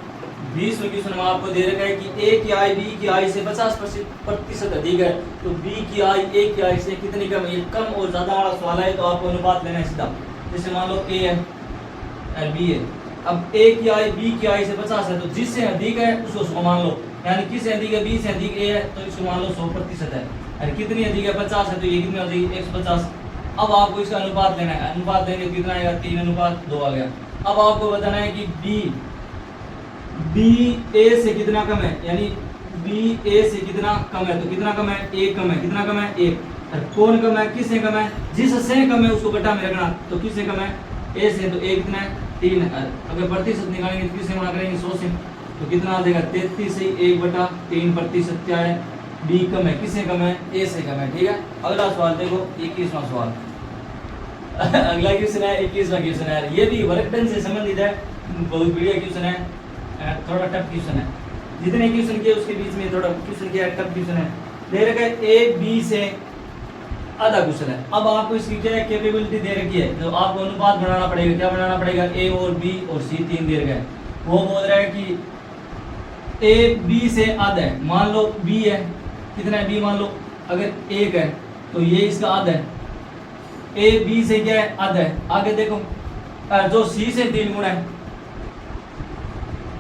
20वें क्वेश्चन में आपको दे रखा है कि ए की आई बी की आई से 50% अधिक है तो बी की आई ए की आई से कितनी कम है। ये कम और ज्यादा वाला सवाल है तो आपको अनुपात लेना है सीधा। जैसे मान लो ए है और बी है, अब ए की आई बी की आई से 50 है तो जिससे अधिक है उसको मान लो, यानी किससे अधिक है, बी से अधिक ए है तो इसको मान लो 100% है। और कितनी अधिक है 50 है तो ये कितनी अधिक 150। अब आपको इसका अनुपात लेना है, अनुपात लेंगे कितना आएगा 3:2 आ गया। अब आपको बताना है कि बी ए से कितना कम है, यानी बी ए से कितना कम है। तो कितना कम है, एक कम है। कितना कम है, एक। और कौन कम है, किससे कम है, जिससे कम है उसको बटा में रखना। तो किससे कम है, ए से। तो ए कितना है 3 है। अगर प्रतिशत निकालेंगे तो किससे गुणा करेंगे 100 से। तो कितना आ जाएगा 33 से 1/3% क्या है, बी कम है। किससे कम है, ए से कम है। ठीक है, अगला सवाल देखो 21वां सवाल। अगला क्वेश्चन है 21वां क्वेश्चन है, ये भी वर्क डन से संबंधित है, बहुत बढ़िया क्वेश्चन है, थोड़ा टफ क्वेश्चन है। जितने क्वेश्चन किए उसके बीच में थोड़ा क्वेश्चन किया टफ क्वेश्चन है। दे रखा है ए बी से आधा क्वेश्चन है। अब आपको इसकी क्या है कैपेबिलिटी दे रखी है, तो आपको अनुपात बनाना पड़ेगा। क्या बनाना पड़ेगा, ए और बी और सी 3 दे रखा है। वो बोल रहा है कि ए बी से आधा है। मान लो बी है, कितना है बी, मान लो अगर 1 है तो ये इसका आधा है। ए बी से क्या है, आधा है। आगे देखो जो सी से 3 गुना है,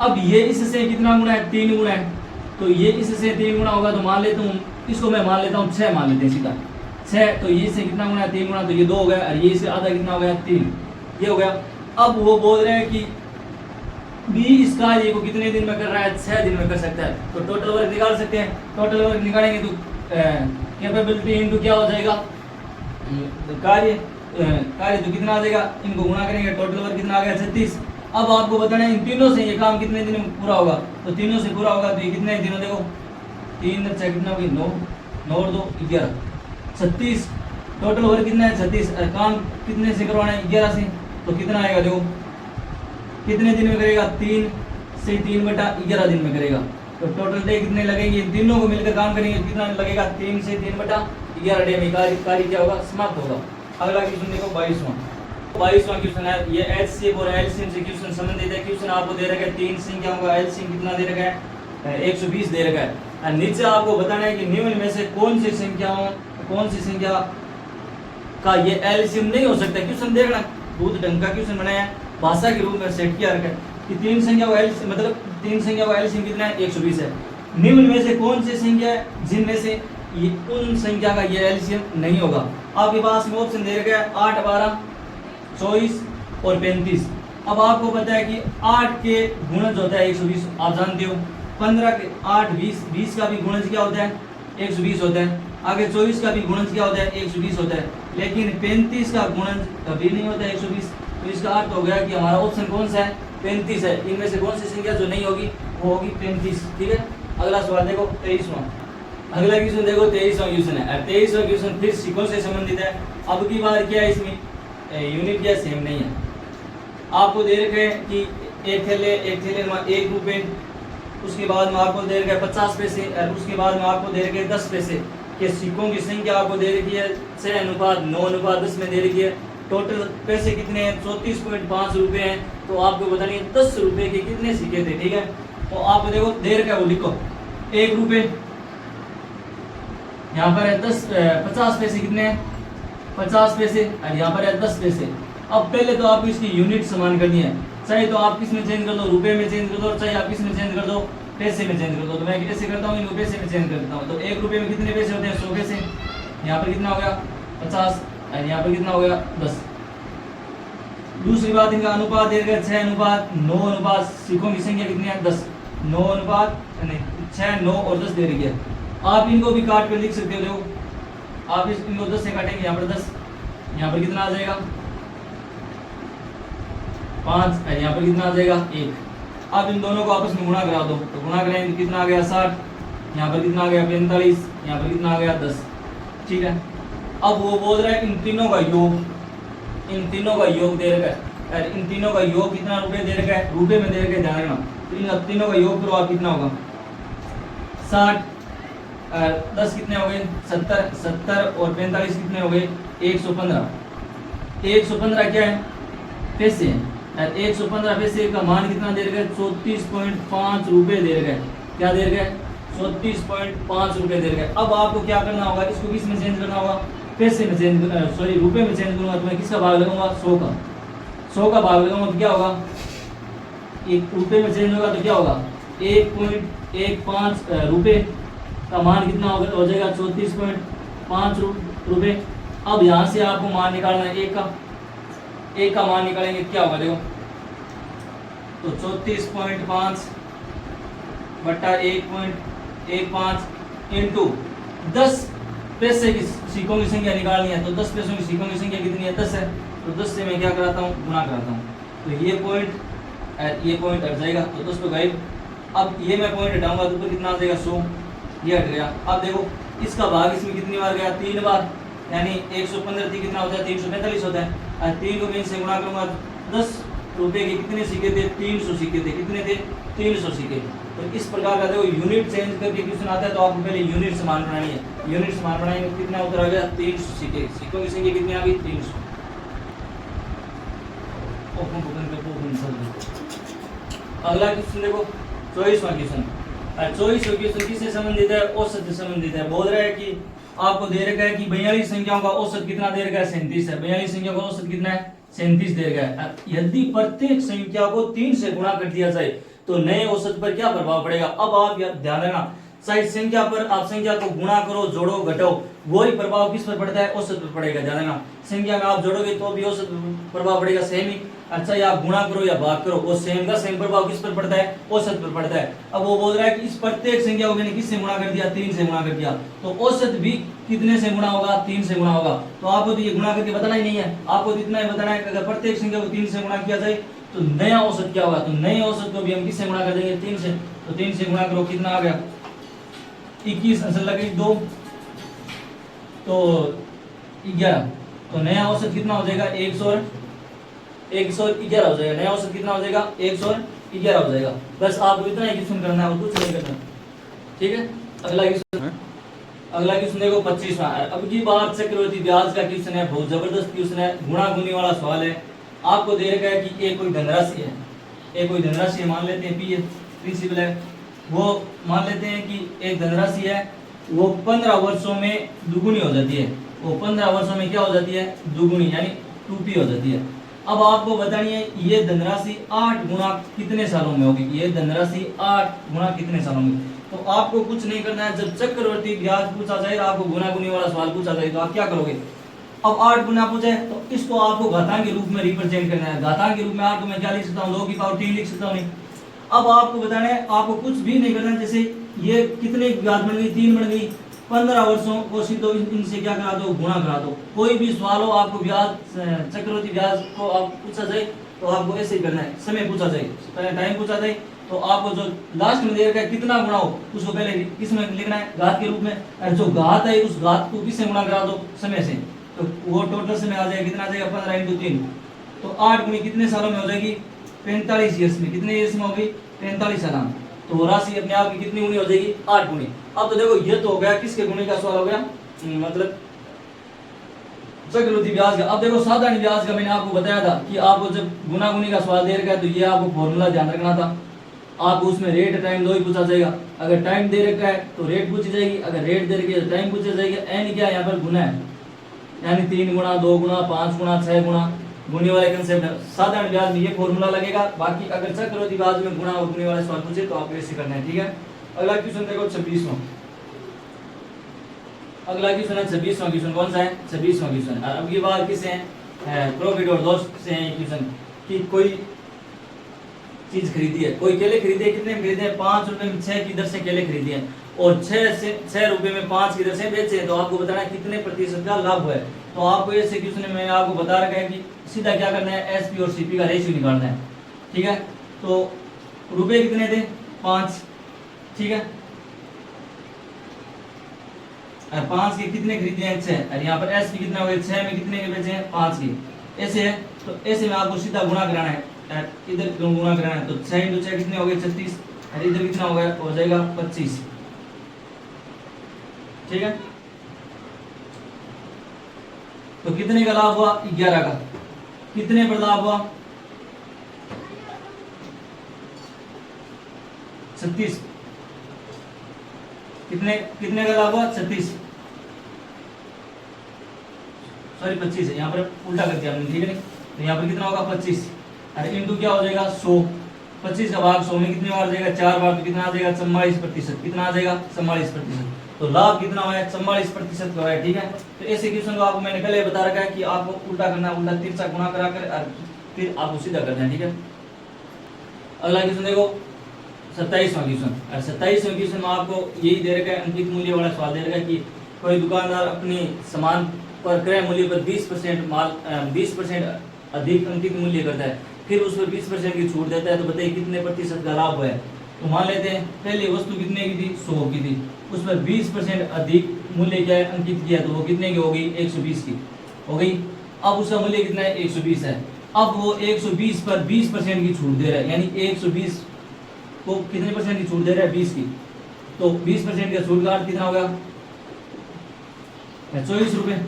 अब ये इससे कितना गुना है, 3 गुना है। तो ये इससे 3 गुना होगा तो मान लेता हूँ इसको, मैं मान लेता हूँ 6 मान लेते हैं सीधा 6। तो ये से कितना गुना है 3 गुना, तो ये 2 हो गया। और ये से आधा कितना हो गया 3, ये हो गया। अब वो बोल रहे हैं कि बी इस कार्य को कितने दिन में कर रहा है, 6 दिन में कर सकता है। तो टोटल वर्क निकाल सकते हैं। टोटल वर्क निकालेंगे तो कैपेबिलिटी इनटू क्या हो जाएगा, कार्य तो कितना आ जाएगा, इनको गुणा करेंगे, टोटल वर्क कितना आ गया 36। अब आपको बताना है इन तीनों से ये काम कितने दिन में पूरा होगा। तो तीनों से पूरा होगा तो ये कितने दिनों, देखो 3 6 कितना होगी 9 9 और 2 11 36। टोटल वर्क कितना है 36 और काम कितने से करवाना है 11 से। तो कितना आएगा, देखो कितने दिन में करेगा, 3 से 3/11 दिन में करेगा। तो टोटल डे कितने लगेंगे, इन तीनों को मिलकर काम करेंगे कितना लगेगा, 3 से 3/11 डे में कार्य क्या होगा, समाप्त होगा। अगला क्वेश्चन देखो 22वां क्वेश्चन है। ये एचसीएफ और एलसीएम से क्वेश्चन संबंधित है। क्वेश्चन आपको दे रखा है 3 संख्याओं का एलसीएम कितना दे रखा है 120 दे रखा है। और नीचे आपको बताना है कि निम्न में से कौन सी संख्या का ये एलसीएम नहीं हो सकता। क्वेश्चन देखना, बहुत ढंग का क्वेश्चन बनाया है, भाषा के रूप में सेट किया रखा है कि 3 संख्या का एलसीएम मतलब 3 संख्या का एलसीएम कितना है 120 है। निम्न में से कौन सी संख्या है जिनमें से ये उन संख्या का ये एलसीएम नहीं होगा। आपके पास में ऑप्शन दे रखा है 8 12 24 और 35। अब आपको पता है कि 8 के गुणज होता है 120, आप जानते हो। 15 के 8 20 का भी गुणज क्या होता है 120 होता है। आगे 24 का भी गुणज क्या होता है 120 होता है। लेकिन 35 का गुणज कभी नहीं होता है 120। तो इसका अर्थ हो गया कि हमारा ऑप्शन कौन सा है 35 है। इनमें से कौन सी संख्या जो नहीं होगी वो होगी 35। ठीक है, अगला सवाल देखो 23वां। अगला क्वेश्चन देखो 23वां क्वेश्चन है। 23वां क्वेश्चन फिर सिक्कों से संबंधित है। अब की बार क्या है, इसमें यूनिट क्या सेम नहीं है। आपको दे रखे हैं कि एक थैले में 1 रुपये, उसके बाद में आपको दे रखे हैं 50 पैसे और उसके बाद में आपको दे रखे हैं 10 पैसे के सिक्कों की संख्या आपको दे रखी है 6:9:10 में दे रखी है। टोटल पैसे कितने हैं 34.5 रुपये हैं। तो आपको बतानी है 10 रुपये के कितने सिक्के थे। ठीक है, तो आपको देखो दे रखा है, वो लिखो 1 रुपये, यहाँ पर है 50 पैसे कितने हैं 50 पैसे और यहाँ पर है 10 पैसे। अब पहले तो आपको इसकी यूनिट समान करनी है, चाहे तो आप किस में चेंज कर दो, रुपए में चेंज कर दो, चाहे आप किस में चेंज कर दो, पैसे में चेंज कर दो। तो मैं कैसे करता हूँ, इनको पैसे में चेंज कर देता हूँ। तो 1 रुपये में कितने पैसे होते हैं 100 पैसे। यहाँ पर कितना हो गया 50 और यहाँ पर कितना हो गया 10। दूसरी बात इनका अनुपात दे रखा है 6 अनुपात 9 अनुपात, सीखों की संख्या कितनी है 10, 9 अनुपात नहीं 6 9 और 10 दे रही है। आप इनको भी काट कर लिख सकते हो, देखो आप इनको 10 से काटेंगे, यहाँ पर 10, यहाँ पर कितना आ जाएगा 5, यहाँ पर कितना आ जाएगा 1। अब इन दोनों को आपस में गुणा करा दो, तो गुणा करेंगे तो कितना आ गया 60, यहाँ पर कितना आ गया 45, यहाँ पर कितना आ गया 10। ठीक है, अब वो बोल रहा है इन तीनों का योग, इन तीनों का योग दे रखा है, और इन तीनों का योग कितना रुपए दे रखा है, रुपए में दे रखा है, ध्यान रखना। तो इन तीनों का योग करो आप, कितना होगा 60, 10 कितने हो गए 70, 70 और 45 कितने हो गए 115। 115 क्या है पैसे है, 115 पैसे का मान कितना दे रखा है 34.5 रुपए दे रखा है। क्या दे रखा है 34.5 रुपए दे रखा है। अब आपको क्या करना होगा, इसको किस में चेंज करना होगा, पैसे में चेंज, सॉरी रुपए में चेंज करूंगा तो मैं किसका भाग लगाऊंगा 100 का, 100 का भाग लगाऊंगा तो क्या होगा, एक रुपए में चेंज होगा तो क्या होगा 1.15 रुपए का मान कितना हो जाएगा 34.5 रुपए। अब यहाँ से आपको मान निकालना है एक का मान निकालेंगे क्या होगा, देखो तो 34.5 बट्टा 1.15 इंटू 10 पैसे की सिक्कों की संख्या निकालनी है, तो 10 पैसों की सिक्कों की संख्या कितनी है 10 है, तो 10 से मैं क्या कराता हूँ गुणा कराता हूँ, तो ये पॉइंट हट जाएगा, तो 10 तो गायब। अब ये मैं पॉइंट हटाऊंगा तो कितना आ जाएगा 100, ये हट गया। अब देखो इसका भाग इसमें कितनी बार गया 3 बार, यानी 115 थी कितना होता है 345 होता है, और 3 को मैं इनसे गुणा करूंगा 10 रुपए के कितने सिक्के थे 300 सिक्के थे, कितने थे 300 सिक्के। तो इस प्रकार का देखो यूनिट चेंज करके क्वेश्चन आता है, तो आपको पहले यूनिट से मान बनानी है, यूनिट से मान बनाएंगे कितना उत्तर आ गया 300 सिक्के, सिक्कों की संख्या कितनी आ गई 300। अगला क्वेश्चन देखो 24वां क्वेश्चन, 24वां क्वेश्चन किससे संबंधित है, औसत से संबंधित है। बोल रहा है कि आपको दे रखा है कि 42 संख्याओं का औसत कितना दे रखा है 37 है, 42 संख्याओं का औसत कितना है 37 दे रखा है। यदि प्रत्येक संख्या को 3 से गुणा कर दिया जाए तो नए औसत पर क्या प्रभाव पड़ेगा। अब आप ध्यान रखना, चाहे संख्या पर आप संख्या को गुणा करो जोड़ो घटाओ, वही प्रभाव किस पर पड़ता है औसत पर पड़ेगा। ध्यान रखना, संख्या में आप जोड़ोगे तो भी औसत प्रभाव पड़ेगा सेम ही, अच्छा या आप गुणा करो या भाग करो वो सेम का सेम प्रभाव किस पर पड़ता है औसत पर पड़ता है। अब वो बोल रहा है कि इस प्रत्येक संख्या को मैंने किससे गुणा कर दिया 3 से गुणा कर दिया, तो औसत भी कितने से गुणा होगा 3 से गुणा होगा। तो आपको तो ये गुणा करके बताना ही नहीं है, आपको तो इतना ही बताना है कि अगर प्रत्येक संख्या को 3 से गुणा किया जाए तो नया औसत क्या होगा, तो नए औसत को भी हम किससे गुणा कर देंगे 3 से, तो 3 से गुणा करो कितना आ गया 21 आंसर लगे 2 तो 11, तो नया औसत कितना हो जाएगा 111 हो जाएगा, नया औसत कितना हो जाएगा 111 हो जाएगा। बस आपको इतना ही क्वेश्चन करना है और कुछ नहीं करना, ठीक है। अगला क्वेश्चन देखो 25वां। अब की बार चक्रवृद्धि ब्याज का क्वेश्चन है, बहुत जबरदस्त क्वेश्चन है, गुणा गुनी वाला सवाल है। आपको दे रखा है कि एक कोई धनराशि है, एक कोई धनराशि है, मान लेते हैं पी प्रिंसिपल है, वो मान लेते हैं कि एक धनराशि है वो 15 वर्षों में दुगुनी हो जाती है, वो 15 वर्षों में क्या हो जाती है दुगुनी, यानी 2p हो जाती है। अब आपको बतानी है ये धनराशि 8 गुना कितने सालों में होगी, ये धनराशि 8 गुना कितने सालों में। तो आपको कुछ नहीं करना है, जब चक्रवृद्धि ब्याज पूछा जाए आपको गुना गुनी वाला सवाल पूछा जाए तो आप क्या करोगे। अब 8 गुना पूछे तो इसको आपको घातांक के रूप में रिप्रेजेंट करना है, घातांक के रूप में 8 को मैं क्या लिख सकता हूँ 2 की पावर 3 लिख सकता हूँ नहीं। अब आपको बताना है, आपको कुछ भी नहीं करना, जैसे ये कितने ब्याज बन गई 3 बन गई, 15 वर्षों को सीधो इनसे क्या करा दो गुणा करा दो। कोई भी सवाल हो आपको ब्याज चक्रवृद्धि ब्याज को आप पूछा जाए तो आपको ऐसे ही करना है, समय पूछा जाए टाइम पूछा जाए तो आपको जो लास्ट में दे रखा है कितना गुणा हो उसको पहले किस में लिखना है घात के रूप में, और जो घात है उस घात को किससे गुणा करा दो समय से, तो वो टोटल समय आ जाएगा कितना आ जाएगा 15 × 3, तो 8 गुनी कितने सालों में हो जाएगी 45 ईयर्स में, कितने ईयर्स में होगी 45 साल, तो राशि अपने आप की कितनी गुनी हो जाएगी 8 गुनी। अब तो देखो ये तो हो गया किसके गुणी का सवाल हो गया, मतलब चक्रवृद्धि ब्याज का। अब देखो साधारण ब्याज का मैंने आपको बताया था कि आपको जब गुना गुनी का सवाल दे रखा है तो ये आपको फॉर्मूला ध्यान रखना था, आपको उसमें रेट टाइम 2 ही पूछा जाएगा। अगर टाइम दे रखा है तो रेट पूछी जाएगी, अगर रेट दे रखी है तो टाइम पूछा जाएगा। एन क्या यहाँ पर गुना है, यानी 3 गुना 2 गुना 5 गुना 6 गुना गुनी वाले कंसेप्ट है। साधारण ब्याज में ये फॉर्मूला लगेगा, बाकी अगर चक्रवृद्धि ब्याज में गुना और गुनी वाले सवाल पूछे तो आपको ऐसे करना है, ठीक है। अगला क्वेश्चन देखो 26वां, अगला क्वेश्चन है 26वां क्वेश्चन, कौन सा है 26वां क्वेश्चन। अब की बात किसे है प्रॉफिट और लॉस से है क्वेश्चन कि कोई चीज खरीदी है, कोई केले खरीदे, कितने में खरीदे हैं? 5 रुपए में 6 की दर से केले खरीदे हैं और 6 रुपए में 5 की दर से बेचे हैं, तो आपको बताना है कितने प्रतिशत का लाभ हुआ है। तो आपको ऐसे क्वेश्चन में मैंने आपको बता रखा है कि सीधा क्या करना है, एसपी और सीपी का रेशियो निकालना है। ठीक है, तो रुपए कितने थे? 5। ठीक है, और 5 के कितने खरीदे हैं? 6। और यहाँ पर एसपी कितना हो गया? 6 में कितने के बेचे हैं? 5 के। ऐसे है, तो ऐसे में आपको सीधा गुणा कराना है, इधर गुणा कराना है, तो 6 × 6 कितने हो गए? 36। और इधर कितना हो गया? हो जाएगा 25। ठीक है, तो कितने का लाभ हुआ? 11 का। कितने पर लाभ हुआ? 36। कितने का लाभ हुआ? 36, सॉरी 25 है, यहाँ पर उल्टा कर दिया हमने। ठीक है नहीं, तो यहाँ पर कितना होगा? 25। अरे इंटू क्या हो जाएगा? 100। 25 का भाग 100 में कितने बार जाएगा? 4 बार, तो कितना आ जाएगा? 44%। कितना आ जाएगा? 44%। तो लाभ कितना हुआ है? 44% का हुआ है। ठीक है, तो ऐसे क्वेश्चन को आपको मैंने पहले बता रखा है कि आपको उल्टा करना, उल्टा तिरछा गुणा करा कर और फिर आपको सीधा करना है। ठीक है, अगला क्वेश्चन देखो 27वां क्वेश्चन। और 27वें क्वेश्चन में आपको यही दे रखा है, अंकित मूल्य वाला सवाल दे रखा है कि कोई दुकानदार अपनी सामान पर क्रय मूल्य पर 20% अधिक अंकित मूल्य करता है, फिर उस पर 20% की छूट देता है, तो बताइए कितने प्रतिशत का लाभ हुआ है। तो मान लेते हैं पहले वस्तु कितने की थी? 100 की थी, उस पर 20% अधिक मूल्य क्या है? अंकित किया, तो वो कितने की हो गई? 120 की हो गई। अब उसका मूल्य कितना है? 120 है। अब वो 120 पर 20% की छूट दे रहा है, यानी 120 को कितने परसेंट की छूट दे रहा है? 20 की। तो 20% का छूट का अर्थ कितना हो गया? 24 रुपए।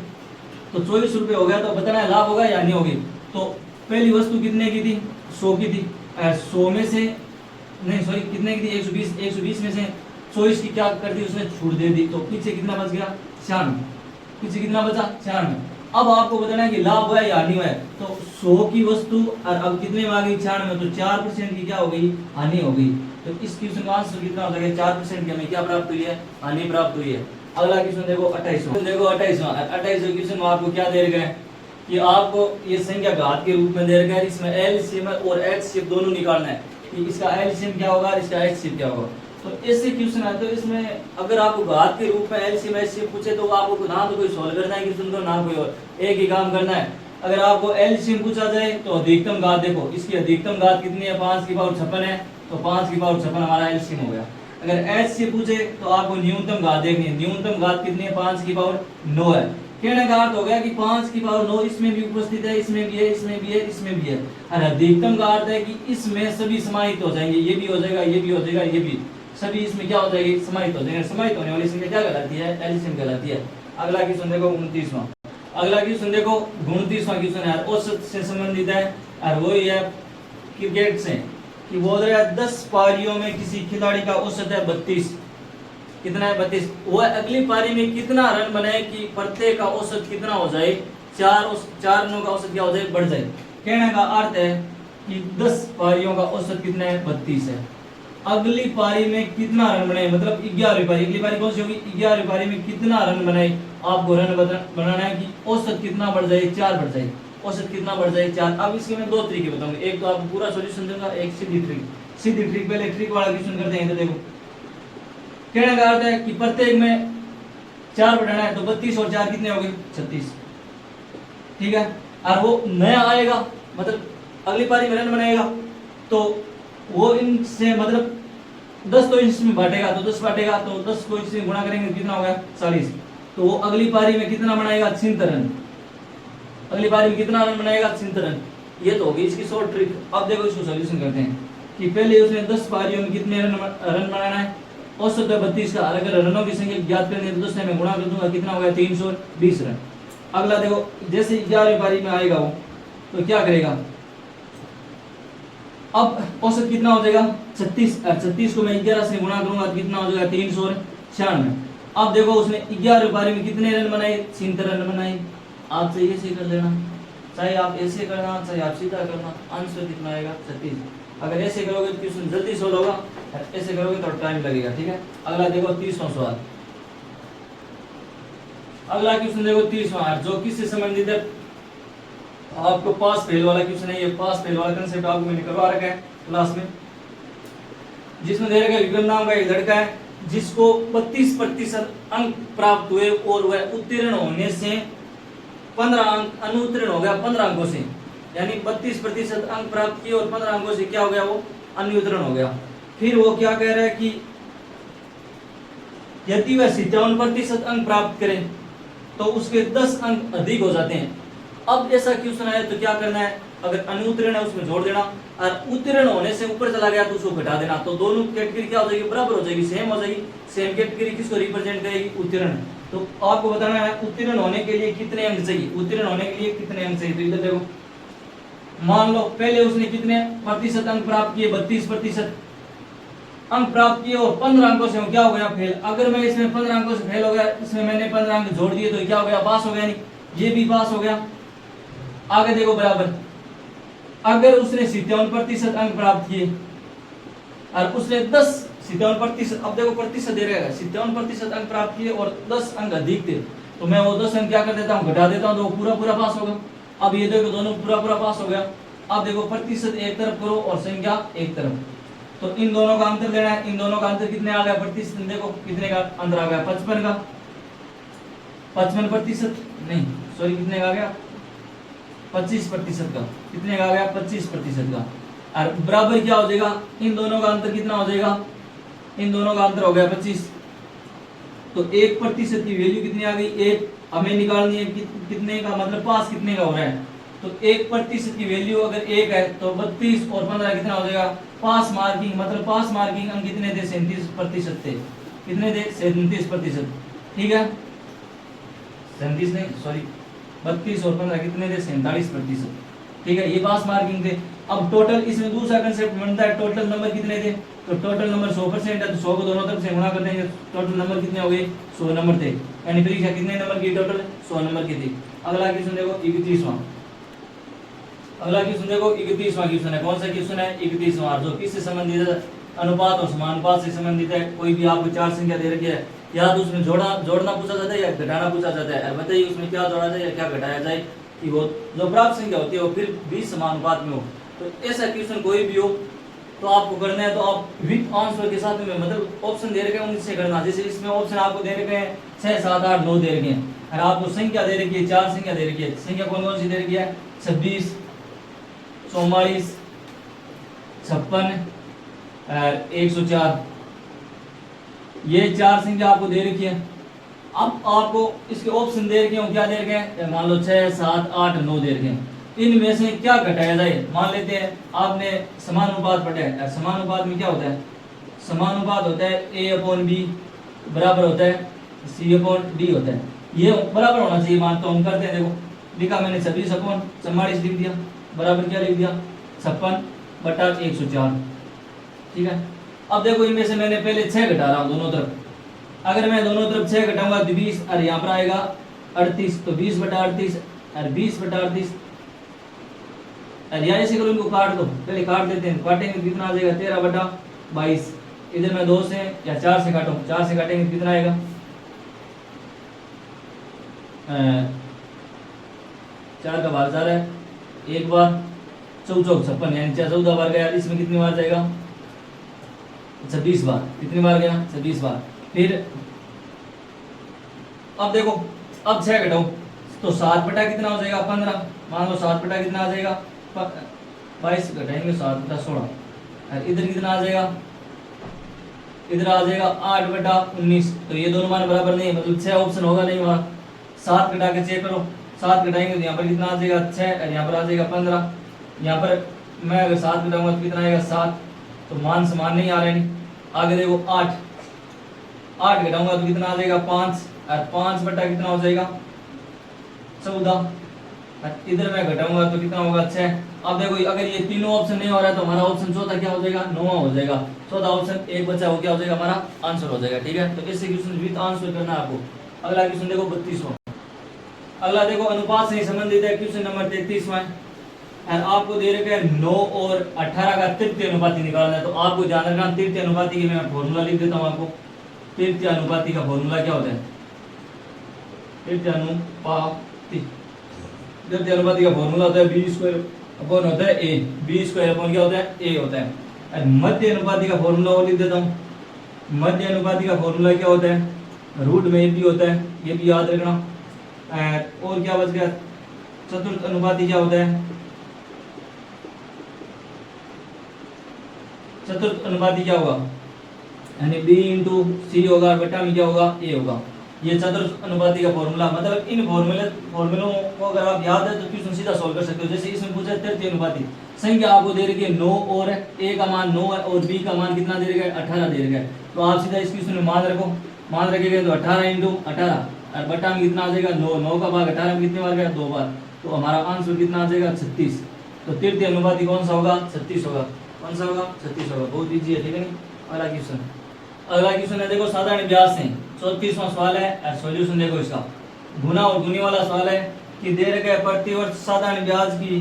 तो 24 रुपए हो गया, तो बताना है लाभ होगा या नहीं होगी। तो पहली वस्तु कितने की थी? 100 की थी। 100 में से नहीं, सॉरी, कितने की थी? 120। 120 में से 24 की क्या कर दी? उसने छूट दे दी, तो पीछे कितना बच गया? 96। पीछे कितना बचा? 96। अब आपको बताना है कि लाभ हुआ है या नहीं हुआ है। तो 100 की वस्तु और अब कितने में आ गई? 96, तो 4% की क्या हो गई? हानि हो गई। तो इस क्वेश्चन का आंसर कितना हो जाएगा? 4% की हमें क्या प्राप्त हुई है? हानि प्राप्त हुई है। अगला क्वेश्चन देखो 28वां। देखो 28वां क्वेश्चन में आपको क्या दे रखा है कि आपको ये संख्या घात के रूप में दे रखा है, इसमें एलसीएम और एचसीएफ दोनों निकालना है कि इसका एलसीएम क्या होगा, इसका एचसीएफ क्या होगा। तो ऐसे क्वेश्चन है, तो इसमें अगर आपको घात के रूप में एलसीएम एचसीएफ पूछे तो आपको ना तो कोई सॉल्व करना है क्वेश्चन को, ना कोई और, एक ही काम करना है। अगर आपको एलसीएम पूछा जाए तो अधिकतम घात देखो, इसकी अधिकतम घात कितनी है? 5 की पावर 56 है, तो 5 की पावर 56 हमारा एलसीएम हो गया। अगर एच से पूछे तो आपको न्यूनतम घात देखनी है, न्यूनतम घात कितनी है? 5 की पावर 9 है। कहने का अर्थ हो गया कि 5 की पावर 9 इसमें भी उपस्थित है, इसमें भी है, इसमें भी है, इसमें भी है। और अधिकतम का अर्थ है कि इसमें सभी समाहित हो जाएंगे, ये भी हो जाएगा, ये भी हो जाएगा, ये भी, सभी इसमें क्या हो जाएगी? समाहित हो जाएंगे। समाहित होने वाली संख्या क्या कहलाती है? एलसीएम कहलाती है। अगला क्वेश्चन देखो 29वां। अगला क्वेश्चन देखो 29वां क्वेश्चन है, औसत से संबंधित है और वो ही है क्रिकेट से कि बोल रहा है 10 पारियों में किसी खिलाड़ी का औसत है 32। कितना है? 32। वह अगली पारी में कितना रन बनाए कि प्रत्येक का औसत कितना हो जाए? 4 रनों का औसत क्या हो जाए? बढ़ जाए। कहने का अर्थ है कि 10 पारियों का औसत कितना है? 32 है। अगली पारी में कितना रन बनाए, मतलब 11वीं पारी, अगली पारी कौन सी होगी? 11वीं पारी में कितना रन बनाए आपको रन बनाना है कि औसत कितना बढ़ जाए? 4 बढ़ जाए। औसत कितना बढ़ जाए? 4। अब इसके मैं 2 तरीके बताऊंगा, एक तो आपको पूरा सॉल्यूशन दूंगा, एक सीधी ट्रिक। सीधी ट्रिक, पहले ट्रिक वाला क्वेश्चन करते हैं। तो देखो कहने का अर्थ है कि प्रत्येक में 4 बढ़ाना है, तो 32 और 4 कितने हो गए? 36। ठीक है, और वो नया आएगा, मतलब अगली पारी में रन बनाएगा, तो वो इनसे मतलब 10 तो इसमें बांटेगा, तो 10 बांटेगा, तो 10 को इससे गुणा करेंगे कितना होगा? 40। तो वो अगली पारी में कितना बनाएगा? 76 रन। अगली बारी में कितना रन बनाएगा? 76 रन। ये तो होगी इसकी शॉर्ट ट्रिक। अब देखो इसको सॉल्यूशन करते हैं कि पहले उसने 10 पारियों में कितने रन बनाना है? औसत है 32 का। अगर रनों की संख्या ज्ञात करनी है तो 10 से मैं गुणा कर दूंगा, कितना होगा? 320 रन। अगला देखो, जैसे 11वीं पारी में आएगा वो, तो क्या करेगा? अब औसत कितना हो जाएगा? 36। 36 को मैं 11 से गुणा करूंगा तो कितना हो जाएगा? 396। अब देखो उसने 11वीं पारी में कितने रन बनाए? 76 रन बनाए। आप चाहिए ऐसे कर लेना, चाहे आप ऐसे करना, चाहे आप सीधा करना, आंसर कितना आएगा? 36। अगर ऐसे करोगे तो क्वेश्चन जल्दी सोल्व होगा, ऐसे करोगे तो टाइम लगेगा। ठीक है, अगला देखो 30वां सवाल। अगला क्वेश्चन देखो 30वां, जो किससे संबंधित है? आपको पास फेल वाला क्वेश्चन है, ये पास फेल वाला कंसेप्ट आपको मैंने करवा रखा है क्लास में, जिसमें दे रखा है विक्रम नाम का एक लड़का है जिसको 32% अंक प्राप्त हुए और वह उत्तीर्ण होने से 15 अंक अनुत्तीर्ण हो गया 15 अंकों से, यानी 32% अंक प्राप्त किए और 15 अंकों से क्या हो गया, वो अनुत्तीर्ण हो गया। फिर वो क्या कह रहा है कि यदि वह 57% अंक प्राप्त करे तो उसके 10 अंक अधिक हो जाते हैं। अब ऐसा क्वेश्चन आया तो क्या करना है, अगर अनुत्तीर्ण है उसमें जोड़ देना और उत्तीर्ण होने से ऊपर चला गया तो उसको घटा देना, तो दोनों कैटेगरी क्या हो जाएगी, बराबर हो जाएगी, सेम हो जाएगी। सेम कैटेगरी किसको रिप्रेजेंट करेगी, उत्तीर्ण। तो आपको बताना है उत्तीर्ण होने के लिए कितने अंक चाहिए, उत्तीर्ण होने के लिए कितने अंक चाहिए। तो इधर देखो, मान लो पहले उसने कितने प्रतिशत अंक प्राप्त किए, 32% अंक प्राप्त किए और 15 अंकों से क्या हो गया, फेल। अगर मैं इसमें 15 अंकों से फेल हो गया, इसमें मैंने 15 अंक जोड़ दिए तो क्या हो गया, पास हो गया, नहीं ये भी पास हो गया। आगे देखो बराबर, अगर उसने 57% अंक प्राप्त किए और उसने 57%, अब देखो प्रतिशत दे रहेगा, 57% अंक प्राप्त किए और 10 अंक अधिक थे, तो मैं वो 10 अंक क्या कर देता हूँ, घटा देता हूँ, तो वो पूरा पास होगा। अब ये देखो दोनों पूरा पास हो गया। अब देखो प्रतिशत एक तरफ करो और संख्या एक तरफ, तो इन दोनों का अंतर लेना है। इन दोनों का अंतर कितने आ गया, प्रतिशत देखो कितने का अंतर आ गया, 55 का, 55% नहीं सॉरी कितने का आ गया, 25% का, कितने का आ गया, 25% का। और बराबर क्या हो जाएगा, इन दोनों का अंतर कितना हो जाएगा, इन दोनों का अंतर हो गया 25, तो 1% की वैल्यू कितनी आ गई, 1। हमें निकालनी है कितने का, मतलब पास कितने का हो रहा है, तो 1% की वैल्यू अगर 1 है तो 32 और 15 कितना हो जाएगा, पास मार्किंग, मतलब पास मार्किंग अंक कितने थे, 37% थे, कितने थे, 37%, ठीक है, 37 नहीं सॉरी 32 और 15 कितने थे, 47%, ठीक है, ये पास मार्किंग थे। अब टोटल इसमें दूसरा कंसेप्ट बनता है, टोटल नंबर कितने थे, तो टोटल नंबर 100% है, तो 100 को दोनों तरफ से गुणा कर देंगे, टोटल नंबर कितने हो गए, 100 नंबर थे, यानी परीक्षा कितने नंबर की, टोटल 100 नंबर की थी। अगला क्वेश्चन देखो 31वां, अगला क्वेश्चन देखो 31वां क्वेश्चन है, कौन सा क्वेश्चन है, 31वां, जो किससे संबंधित है, अनुपात और समानुपात से संबंधित है। कोई भी आपको 4 संख्या दे रखी है, या तो उसमें जोड़ना पूछा जाता है या घटाना पूछा जाता है, बताइए उसमें क्या जोड़ा जाए या क्या घटाया जाए कि वो जो प्राप्त संख्या होती है वो फिर भी समानुपात में हो। तो ऐसा क्वेश्चन कोई भी हो तो आपको करना है, तो आप विथ आंसर के साथ में, मतलब ऑप्शन दे रखे हैं उनसे करना। जैसे इसमें ऑप्शन आपको दे रखे हैं 6, 7, 8, 9 दे रखे हैं, और आपको संख्या दे रखी है 4 संख्या दे रखी है। संख्या कौन कौन सी दे रखी है, 26, 44, 56 और 104, ये 4 संख्या आपको दे रखी है। अब आपको इसके ऑप्शन दे रखे हैं, क्या दे रखे हैं, मान लो 6, 7, 8, 9 दे रखे हैं, इनमें से क्या घटाया जाए। मान लेते हैं आपने समानुपात पढ़ा है, समानुपात में क्या होता है, समानुपात होता है A/B बराबर होता है C/D होता है, ये बराबर होना चाहिए मानता हूँ। करते हैं, देखो लिखा मैंने 26/44 लिख दिया, बराबर क्या लिख दिया, 56/104, ठीक है। अब देखो इनमें से मैंने पहले 6 घटा रहा हूँ दोनों तरफ, अगर मैं दोनों तरफ 6 घटाऊंगा तो 20 और यहाँ पर आएगा 38, तो 20/38 और 20/38, और यहाँ ऐसे करो, इनको काट दो, पहले काट देते हैं, काटेंगे कितना आ जाएगा, 13/22। इधर मैं 2 से या 4 से काटूं, 4 से काटेंगे कितना आएगा, 4 का भाग 4 है, एक बार 14 56, यानी 14 बार गया। इसमें कितनी बार जाएगा, 26 बार, कितनी बार गया, 26 बार। फिर अब देखो, अब 6 घटाओ तो 7 बटा कितना हो जाएगा, 15, मान लो 7 बटा कितना आ जाएगा, 22 घटाएंगे 7/16, और इधर कितना आ जाएगा, इधर आ जाएगा 8/19। तो ये दोनों मान बराबर नहीं है, मतलब 6 ऑप्शन होगा नहीं वहां। 7 घटा के चेक करो, 7 घटाएंगे तो यहाँ पर कितना आ जाएगा 6, और यहाँ पर आ जाएगा 15। यहाँ पर मैं अगर 7 घटाऊंगा तो कितना आएगा 7, तो मान समान नहीं आ रहे नहीं। आगे देखो 8 घटाऊंगा तो कितना आ जाएगा 5, और 5 बटा कितना हो जाएगा 14, इधर मैं घटाऊंगा तो कितना होगा 6। अब देखो अगर ये तीनों ऑप्शन नहीं हो रहा है तो हमारा ऑप्शन चौथा क्या हो जाएगा, 9वां हो जाएगा। चौथा ऑप्शन एक बचा हो क्या हो जाएगा, हमारा आंसर हो जाएगा, ठीक है। तो ऐसे क्वेश्चन विद आंसर करना है आपको। अगला क्वेश्चन देखो 32वां, अगला देखो अनुपात से संबंधित है, क्वेश्चन नंबर 33वां है, और आपको दे रखे हैं 9 और 18 का तृतीय अनुपाती निकालना है। तो आपको ध्यान रखना, तृतीय अनुपाती की मैं फॉर्मूला लिख देता हूँ आपको। तृतीय अनुपाती का फॉर्मूला क्या होता है, तृतीय अनुपाती तृतीय अनुपाती का फॉर्मूला होता है बी स्क्वायर अपॉन होता है ए, बी स्क्वायर अपॉन क्या होता है ए होता है। और मध्य अनुपाती का फॉर्मूला और लिख देता हूँ। मध्य अनुपाती का फॉर्मूला क्या होता है, रूट में ए बी होता है, ये भी याद रखना। और क्या बच गया, चतुर्थ अनुपाती क्या होता है, चतुर्थ अनुपाती क्या होगा, यानी बी इंटू सी होगा, बटा में क्या होगा ए होगा। ये चतुर्थ अनुपाती का फॉर्मूला, मतलब इन फॉर्मूलों को अगर आप याद है तो क्वेश्चन सीधा सॉल्व कर सकते हो। जैसे इसमें पूछा है तृतीय अनुपाती, संख्या आपको दे रखी है 9 और ए का मान 9 है और बी का मान कितना दे रखा है 18 दे रखा है। तो आप सीधा इस क्वेश्चन में मान रखो, मान रखेंगे तो 18 इंटू 18 और बटा में कितना आ जाएगा 9, 9 का भाग 18 में कितने बार गया 2 बार, तो हमारा आंसर कितना आ जाएगा 36। तो तृतीय अनुपाती कौन सा होगा 36 होगा। कौन सा होगा 36 होगा। बहुत इजी है, ठीक है नहीं। अगला क्वेश्चन, अगला क्वेश्चन है देखो साधारण ब्याज से 34वां सवाल है और सॉल्यूशन देखो इसका। गुना और गुनी वाला सवाल है कि दे रखा है प्रतिवर्ष साधारण ब्याज की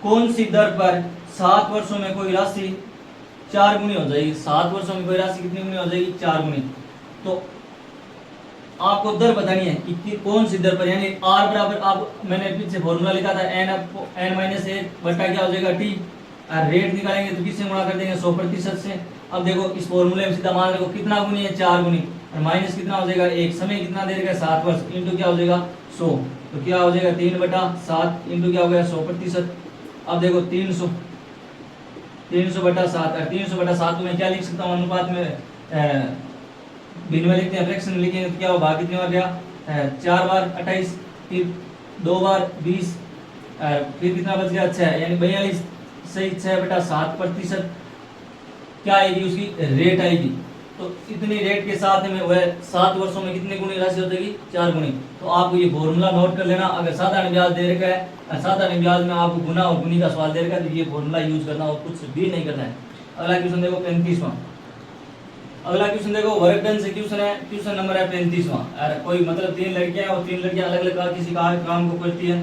कौन सी दर पर 7 वर्षों में कोई राशि 4 गुनी हो जाएगी। 7 वर्षों में कोई राशि कितनी गुनी हो जाएगी 4 गुनी। तो आपको दर बतानी है कि कौन सी दर पर, यानी आर बराबर, आप मैंने पीछे फॉर्मूला लिखा था n माइनस 1 बटा क्या हो जाएगा टी, और रेट निकालेंगे तो किससे गुणा कर देंगे 100% से। अब देखो इस फॉर्मूले में सीधा मान रखो कितना गुनी है 4 गुनी, और माइनस कितना हो जाएगा 1, समय कितना दे रखा है 7 वर्ष, इंटू क्या हो जाएगा 100, तो क्या हो जाएगा 3/7 इंटू क्या हो गया 100%। अब देखो 300 बटा 7, 300/7 में क्या लिख सकता हूँ अनुपात में भिन्न में लिखते हैं, फ्रैक्शन में लिखेंगे तो क्या होगा, भाग कितनी बार गया 4 बार 28, फिर 2 बार 20, फिर कितना बच गया 6, यानी 42 सही 6/7% क्या आएगी उसकी रेट आएगी। तो इतनी रेट के साथ में वह 7 वर्षों में कितनी गुनी राशि हो जाएगी 4 गुनी। तो आपको ये फॉर्मूला नोट कर लेना। अगर साधारण ब्याज दे रखा है, साधारण ब्याज में आपको गुना और गुनी का सवाल दे रखा है तो ये फॉर्मूला यूज करना और कुछ भी नहीं करना है। अगला क्वेश्चन देखो 35वां। अगला क्वेश्चन देखो वर्क डन से क्वेश्चन है, क्वेश्चन नंबर है 35वां। अरे कोई मतलब 3 लड़कियां और 3 लड़कियां अलग अलग किसी काम को करती है,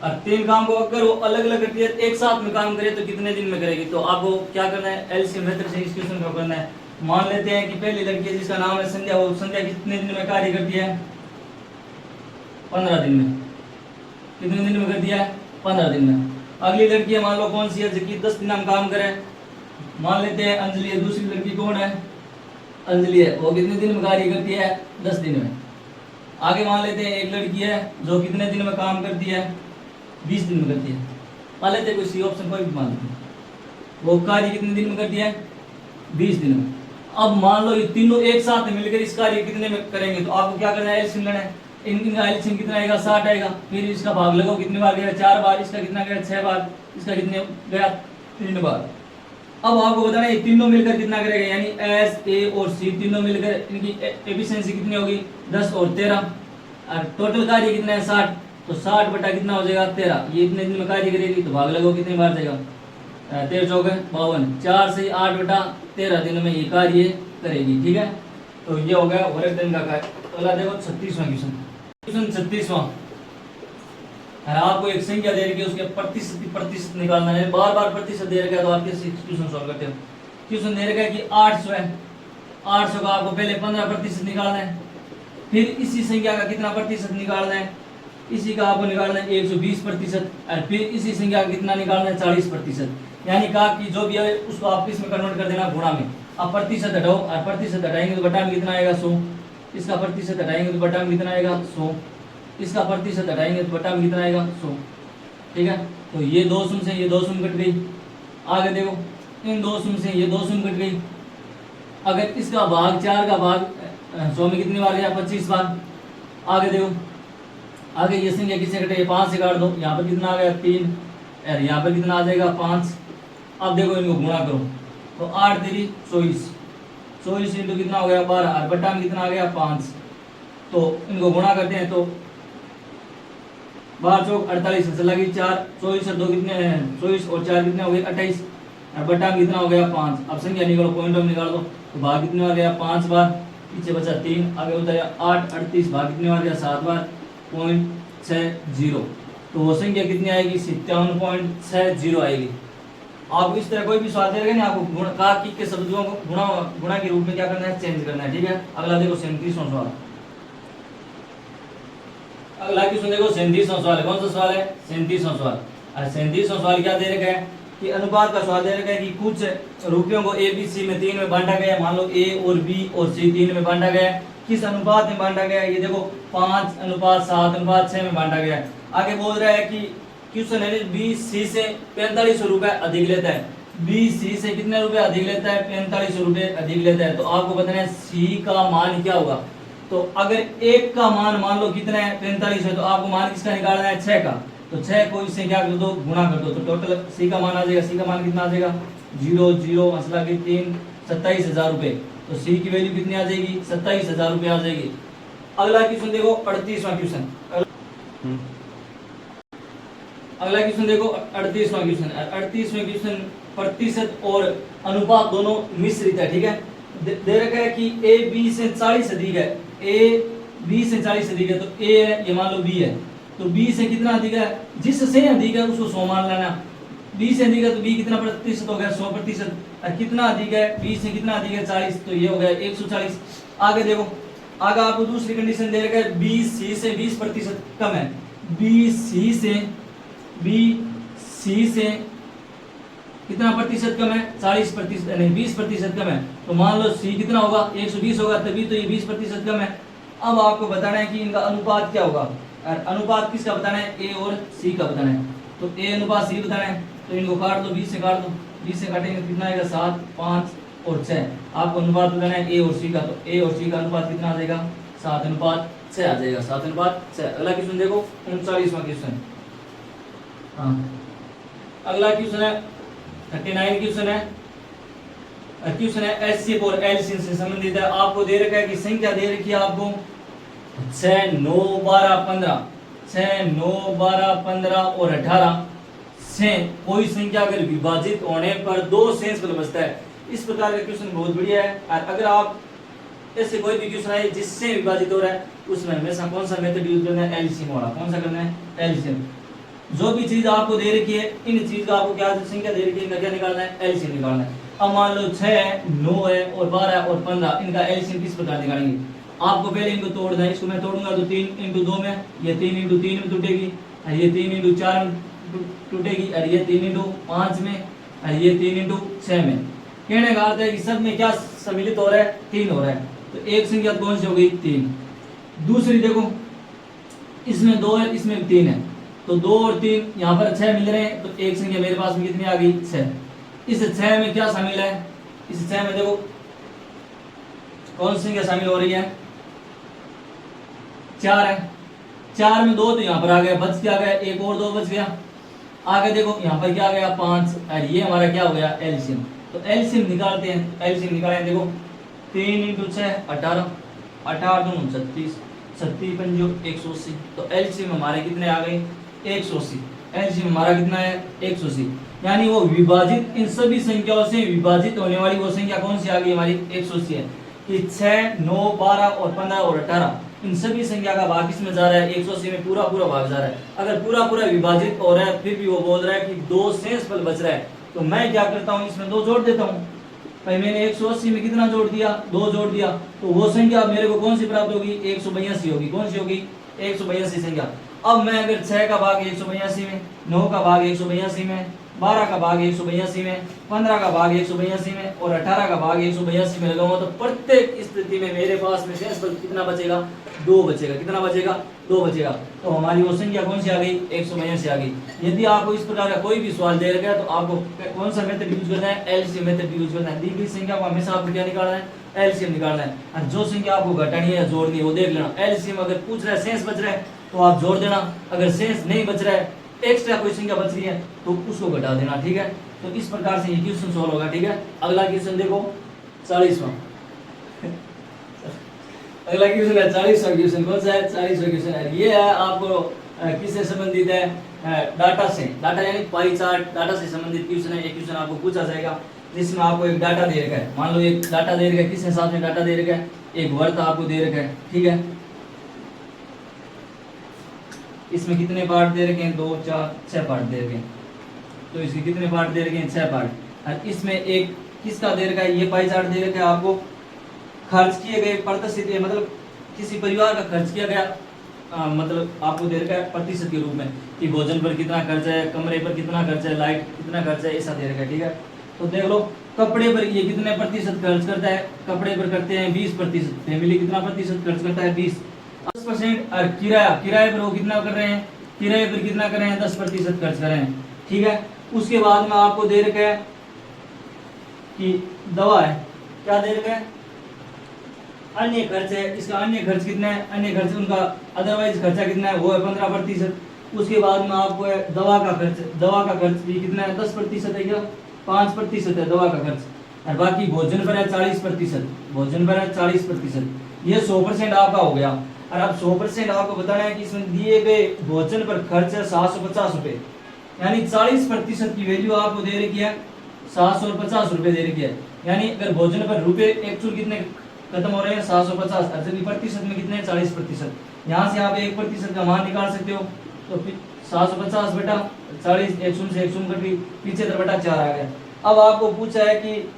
और 3 काम को अगर वो अलग अलग करती है एक साथ में काम करे तो कितने दिन में करेगी। तो आपको क्या करना है, एलसीएम मेथड से इस क्वेश्चन को करना है। मान लेते हैं कि पहली लड़की है जिसका नाम है संध्या, वो संध्या कितने दिन में कार्य करती है 15 दिन में। कितने दिन में करती है 15 दिन में। अगली लड़की है मान लो कौन सी है जो 10 दिन हम काम करें, मान लेते हैं अंजलि है। दूसरी लड़की कौन है, अंजलि है, वो कितने दिन में कार्य करती है 10 दिन में। आगे मान लेते हैं एक लड़की है जो कितने दिन में काम करती है 20 दिन में करती है। मान लेते हैं कोई सी ऑप्शन कोई भी मान लेते हैं, वो कार्य कितने दिन में करती है 20 दिन में। अब मान लो ये तीनों एक साथ मिलकर इस कार्य कितने में करेंगे, तो आपको क्या करना है एलसीएम लेना है। इनका एलसीएम कितना आएगा 60 आएगा, फिर इसका भाग लगाओ कितनी बार गया 4 बार, इसका कितना गया 6 बार, इसका कितने गया 3 बार। अब आपको बताना है तीनों मिलकर कितना करेगा, यानी एस ए और सी तीनों मिलकर इनकी एफिशिएंसी कितनी होगी 10 और 13, और टोटल कार्य कितना है 60, तो 60 बटा कितना हो जाएगा 13। ये इतने दिन में कार्य करेगी तो भाग लगाओ कितनी बार जाएगा 13 चौके 52, 4 से 8 बटा 13 दिन में ये कार्य करेगी। ठीक है, तो ये हो गया वर्क डन का कार्य। अगला देखो 36वां क्वेश्चन 36वां। आपको एक संख्या दे रखी है उसके प्रतिशत निकालना है, बार बार प्रतिशत दे रखा है तो आप कैसे क्वेश्चन सॉल्व करते हो। क्वेश्चन दे रखा है कि 800 है, 800 का आपको पहले 15% निकालना है, फिर इसी संख्या का कितना प्रतिशत निकालना है, इसी का आपको निकालना है 120%, और फिर इसी संख्या का कितना निकालना है 40%। यानी कहा कि जो भी है उसको आप किस में कन्वर्ट कर देना गुणा में। अब प्रतिशत हटाओ, और प्रतिशत हटाएंगे तो बटा में कितना आएगा 100, इसका प्रतिशत हटाएंगे तो बटा में कितना आएगा 100, इसका प्रतिशत हटाएंगे तो बटा में कितना आएगा 100। ठीक है, तो ये 2 शून्य से ये 2 शून्य कट गई। आगे देखो इन 2 शून्य से ये 2 शून्य कट गई। अगर इसका भाग 4 का भाग 100 में कितनी बार गया 25 बार। आगे देखो आगे ये संख्या किससे कटे 5 से काट दो, यहाँ पर कितना आ गया 3, और यहाँ पर कितना आ जाएगा 5। अब देखो इनको गुणा करो तो 8 3 24, 24 इंटू कितना हो गया 12, और बटा में कितना आ गया 5। तो इनको गुणा करते हैं तो 12 चौक 48 से लगी 4, 24 और 2 कितने हैं 24 और 4 कितने हो गए 28, और बटा में कितना हो गया 5। अब संख्या निकालो पॉइंट में निकाल दो तो भाग कितने आ गया 5 बार, पीछे बचा 3, आगे होता है 8 38, भाग कितने आ गया 7 बार 0.60। तो वो संख्या कितनी आएगी 57.60 आएगी। आप इस तरह कोई भी सवाल दे रहे हैं आपको गुणा के शब्दों को गुणा के रूप में क्या करना है चेंज करना है। ठीक है, अगला देखो 37वां सवाल। अगला क्वेश्चन देखो 37वां सवाल है। कौन सा सवाल है? 37वां सवाल। और 37वां सवाल क्या दे रखा है कि अनुपात का सवाल दे रखा है कि कुछ रुपयों को ए बी सी में 3 में बांटा गया है। मान लो ए और बी और सी 3 में बांटा गया है। किस अनुपात में बांटा गया है? ये देखो 5:7:6 में बांटा गया है। आगे बोल रहा है कि क्वेश्चन है बी सी से 4500 रुपए अधिक लेता है। बी सी से कितने रुपए अधिक लेता है? 4500 रुपए अधिक लेता है। तो आपको बताना है सी का मान क्या होगा। तो अगर एक का मान मान लो कितना है? 45 है। तो आपको मान किसका निकालना है? 6 का। तो 6 को इससे क्या कर दो? गुणा कर दो। तो टोटल सी का मान आ जाएगा। सी का मान कितना आ जाएगा? 0 0 मसला की 3 27,000 रुपए। तो सी की वैल्यू कितनी आ जाएगी? 27,000 रुपए आ जाएगी। अगला क्वेश्चन देखो 38वां क्वेश्चन। अगला क्वेश्चन देखो 38वां क्वेश्चन। 38वें क्वेश्चन प्रतिशत और अनुपात दोनों मिश्रित है। ठीक है, दे रखा है कि ए बी से 40 अधिक है। ए बी से 40 अधिक है। तो ए है, ये मान लो बी है। तो बी से कितना अधिक है? जिससे अधिक है उसको 100 मान लेना। बी से अधिक है तो बी कितना प्रतिशत हो गया? 100%। और कितना अधिक है? बी से कितना अधिक है? 40। तो ये हो गया 140। आगे देखो, आगे आपको दूसरी कंडीशन दे रखा है बी सी से 20% कम है। बी सी से कितना प्रतिशत कम है? 40% नहीं 20% कम है। तो मान लो सी कितना होगा? 120 होगा, तभी तो ये 20% कम है। अब आपको बताना है कि इनका अनुपात क्या होगा। और अनुपात किसका बताना है? ए और सी का बताना है। तो ए अनुपात सी बताना है। तो इनको काट दो, 20 से काट दो। 20 से काटेंगे कितना आएगा? 7 5 और 6। आपको अनुपात बताना है ए और सी का। तो ए और सी का अनुपात कितना आ जाएगा? 7:6 आ जाएगा। 7:6। अगला क्वेश्चन देखो 39वां क्वेश्चन। हाँ, अगला क्वेश्चन है 39 क्वेश्चन है। क्वेश्चन है एचसीएफ और एलसीएम से संबंधित है। आपको दे रखा है कि संख्या दे रखी है आपको 6 9 12 15 6 9 12 15 और 18 से कोई संख्या अगर विभाजित होने पर 2 शेष फल बचता है। इस प्रकार का क्वेश्चन बहुत बढ़िया है। और अगर आप ऐसे कोई भी क्वेश्चन आए जिससे विभाजित हो रहा है उसमें हमेशा कौन सा मेथड यूज करना है? एलसीएम वाला। कौन सा करना है? एलसीएम। जो भी चीज आपको दे रखी है इन चीज का आपको क्या संख्या दे रखी है इनका क्या निकालना है? एलसीएम निकालना है। अब मान लो 6 9 है और 12 और 15 इनका एलसीएम किस प्रकार निकालेंगे? आपको पहले इनको तोड़ना है। इसको मैं तोड़ूंगा तो 3 × 2 में, ये 3 × 3 में टूटेगी, और ये 3 × 4 में टूटेगी, और ये 3 × 5 में, और ये 3 × 6 में। कहने का अर्थ है कि सब में क्या सम्मिलित हो रहा है? 3 हो रहा है। तो एक संख्या कौन सी हो गई? 3। दूसरी देखो, इसमें 2 है, इसमें 3 है। तो 2 और 3 यहाँ पर 6 मिल रहे हैं। तो एक संख्या मेरे पास में कितनी आ गई? 6। इस 6 में क्या शामिल है? इस 6 में देखो कौन सी संख्या शामिल हो रही है? 4 है। 4 में 2 तो यहाँ पर आ गया, बच क्या गया? एक और 2 बच गया। आगे देखो यहाँ पर क्या आ गया? 5। और ये हमारा क्या हो गया? एलसीएम। तो एलसीएम निकालते हैं। एलसीएम निकालें। देखो 3 × 6 18 18 दूनी 36 36 पंजो 180। तो एलसीएम हमारे कितने आ गए? 180। एलसीएम हमारा कितना है? 180। यानी वो विभाजित इन सभी संख्याओं से विभाजित होने वाली वो संख्या कौन सी आ गई? हमारी 180 है। कि 6 9 12 और 15 और 18 इन सभी संख्या का भाग किसमें जा रहा है? 180 में पूरा पूरा भाग जा रहा है। अगर पूरा पूरा विभाजित हो रहा है फिर भी वो बोल रहा है कि 2 शेष फल बच रहा है। तो मैं क्या करता हूँ? इसमें 2 जोड़ देता हूँ। भाई मैंने 180 में कितना जोड़ दिया? 2 जोड़ दिया। तो वो संख्या मेरे को कौन सी प्राप्त होगी? 182 होगी। कौन सी होगी? 182 संख्या। अब मैं अगर 6 का भाग 182 में, 9 का भाग 182 में, 12 का भाग 182 में, 15 का भाग 182 में और 18 का भाग 182 में लगाऊंगा तो प्रत्येक स्थिति में मेरे पास में शेषफल कितना बचेगा? 2 बचेगा। कितना बचेगा? 2 बचेगा। तो हमारी वो संख्या कौन सी आ गई? 182 आ गई। यदि आपको इस प्रकार का कोई भी सवाल दे रखा है तो आपको कौन सा मेथड यूज करना है? एलसीएम मेथड यूज करना है। दी गई संख्या को हमेशा आपको क्या निकालना है? एलसीएम निकालना है। और जो संख्या आपको घटानी है या जोड़नी है वो देख लेना। एलसीएम अगर पूछ रहा है शेष बच रहा है तो आप जोड़ देना। अगर शेष नहीं बच रहा है, एक्स्ट्रा कोई संख्या बच रही है तो उसको घटा देना। ठीक है, तो इस प्रकार से ये क्वेश्चन सॉल्व होगा। ठीक है, अगला क्वेश्चन देखो 40वां। अगला क्वेश्चन है 40वां क्वेश्चन। कौन सा है? 40वां क्वेश्चन है। ये है आपको किससे संबंधित है? डाटा से। डाटा यानी पाई चार्ट, डाटा से संबंधित क्वेश्चन है। एक क्वेश्चन आपको पूछा जाएगा जिसमें आपको एक डाटा दे रखा है। मान लो एक डाटा दे रखा है, किस हिसाब से डाटा दे रखा है? एक वर्त आपको दे रखा है। ठीक है, इसमें कितने पार्ट दे रखे हैं? 2 4 6 पार्ट दे रखे हैं। तो इसके कितने पार्ट दे रखे हैं? 6 पार्ट। और इसमें एक किसका दे रखा है? ये पाई चार्ट दे रखा है आपको। खर्च किए गए प्रतिशत, मतलब किसी परिवार का खर्च किया गया मतलब आपको दे रखा है प्रतिशत के रूप में कि भोजन पर कितना खर्च है, कमरे पर कितना खर्च है, लाइट कितना खर्च है, ऐसा दे रखा है। ठीक है, तो देख लो कपड़े पर ये कितने प्रतिशत खर्च करता है, कपड़े पर करते हैं 20%, फैमिली कितना प्रतिशत खर्च करता है 10%। और किराए पर वो कितना कर रहे हैं, किराए पर कितना कर रहे हैं 10% खर्च कर रहे हैं। ठीक है, उसके बाद में आपको दे रखा है कि दवा है, क्या दे रखा है, अन्य खर्च है, इसका अन्य खर्च कितना है, अन्य खर्च उनका अदरवाइज खर्चा कितना है, वो है 15%। उसके बाद में आपको है दवा का खर्च भी कितना है 10% है, क्या 5% है दवा का खर्च, और बाकी भोजन पर है 40%, ये 100% आपका हो गया। और अब 100% आपको बताना है कि इसमें दिए गए भोजन पर खर्च है 750 रुपए, यानी 40% की वैल्यू आपको दे रखी है 750 रुपए दे रखी है। यानी अगर भोजन पर रुपए एक्चुअल कितने खत्म हो रहे हैं 750, जबकि प्रतिशत में कितने 40%, यहाँ से आप 1% का मान निकाल सकते हो। तो 750 बटा 40, एक शून्य से एक शून्य कटी, पीछे 4 आ गया। अब आपको पूछा है कि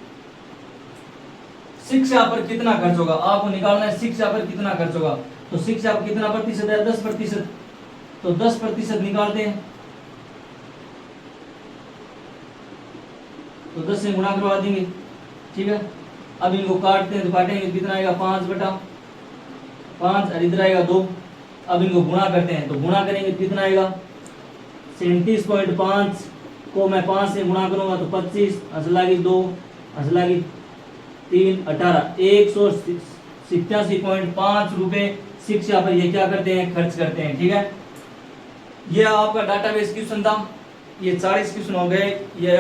शिक्षा पर कितना खर्च होगा, आपको निकालना है शिक्षा पर कितना खर्च होगा। तो शिक्षा पर कितना प्रतिशत है 10%, तो 10% निकालते हैं, तो 10 से गुणा करवा देंगे। ठीक है, अब इनको काटते हैं तो काटेंगे कितना आएगा 5/5, और इधर आएगा 2। अब इनको गुणा करते हैं तो गुणा करेंगे कितना आएगा 37.5 को मैं 5 से गुणा करूंगा तो 25, असलागी 2, असलागी 3, 18, 187.5 रुपए शिक्षा पर ये क्या करते हैं, खर्च करते हैं। ठीक है, ये आपका डाटाबेस क्वेश्चन था, ये 40 क्वेश्चन हो गए। ये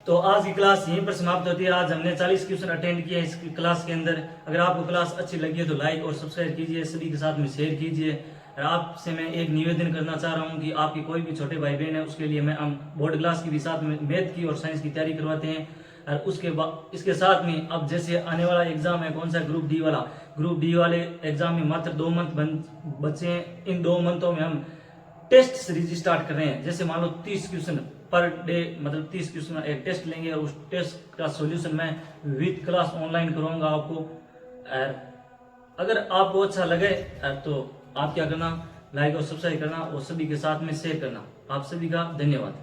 तो आज की क्लास यहीं पर समाप्त होती है। आज हमने 40 क्वेश्चन अटेंड किए इस क्लास के अंदर। अगर आपको क्लास अच्छी लगी है तो लाइक और सब्सक्राइब कीजिए, सभी के साथ में शेयर कीजिए। और आपसे मैं एक निवेदन करना चाह रहा हूँ कि आपके कोई भी छोटे भाई बहन है, उसके लिए मैं हम बोर्ड क्लास की भी साथ में मैथ की और साइंस की तैयारी करवाते हैं। और उसके बाद इसके साथ में अब जैसे आने वाला एग्जाम है, कौन सा, ग्रुप डी वाले एग्जाम में मात्र 2 मंथ बचे हैं। इन 2 मंथों में हम टेस्ट सीरीज स्टार्ट कर रहे हैं। जैसे मान लो 30 क्वेश्चन पर डे, मतलब 30 क्वेश्चन एक टेस्ट लेंगे और उस टेस्ट का सॉल्यूशन मैं विद क्लास ऑनलाइन करवाऊंगा आपको। अगर आपको अच्छा लगे तो आप क्या करना, लाइक और सब्सक्राइब करना और सभी के साथ में शेयर करना। आप सभी का धन्यवाद।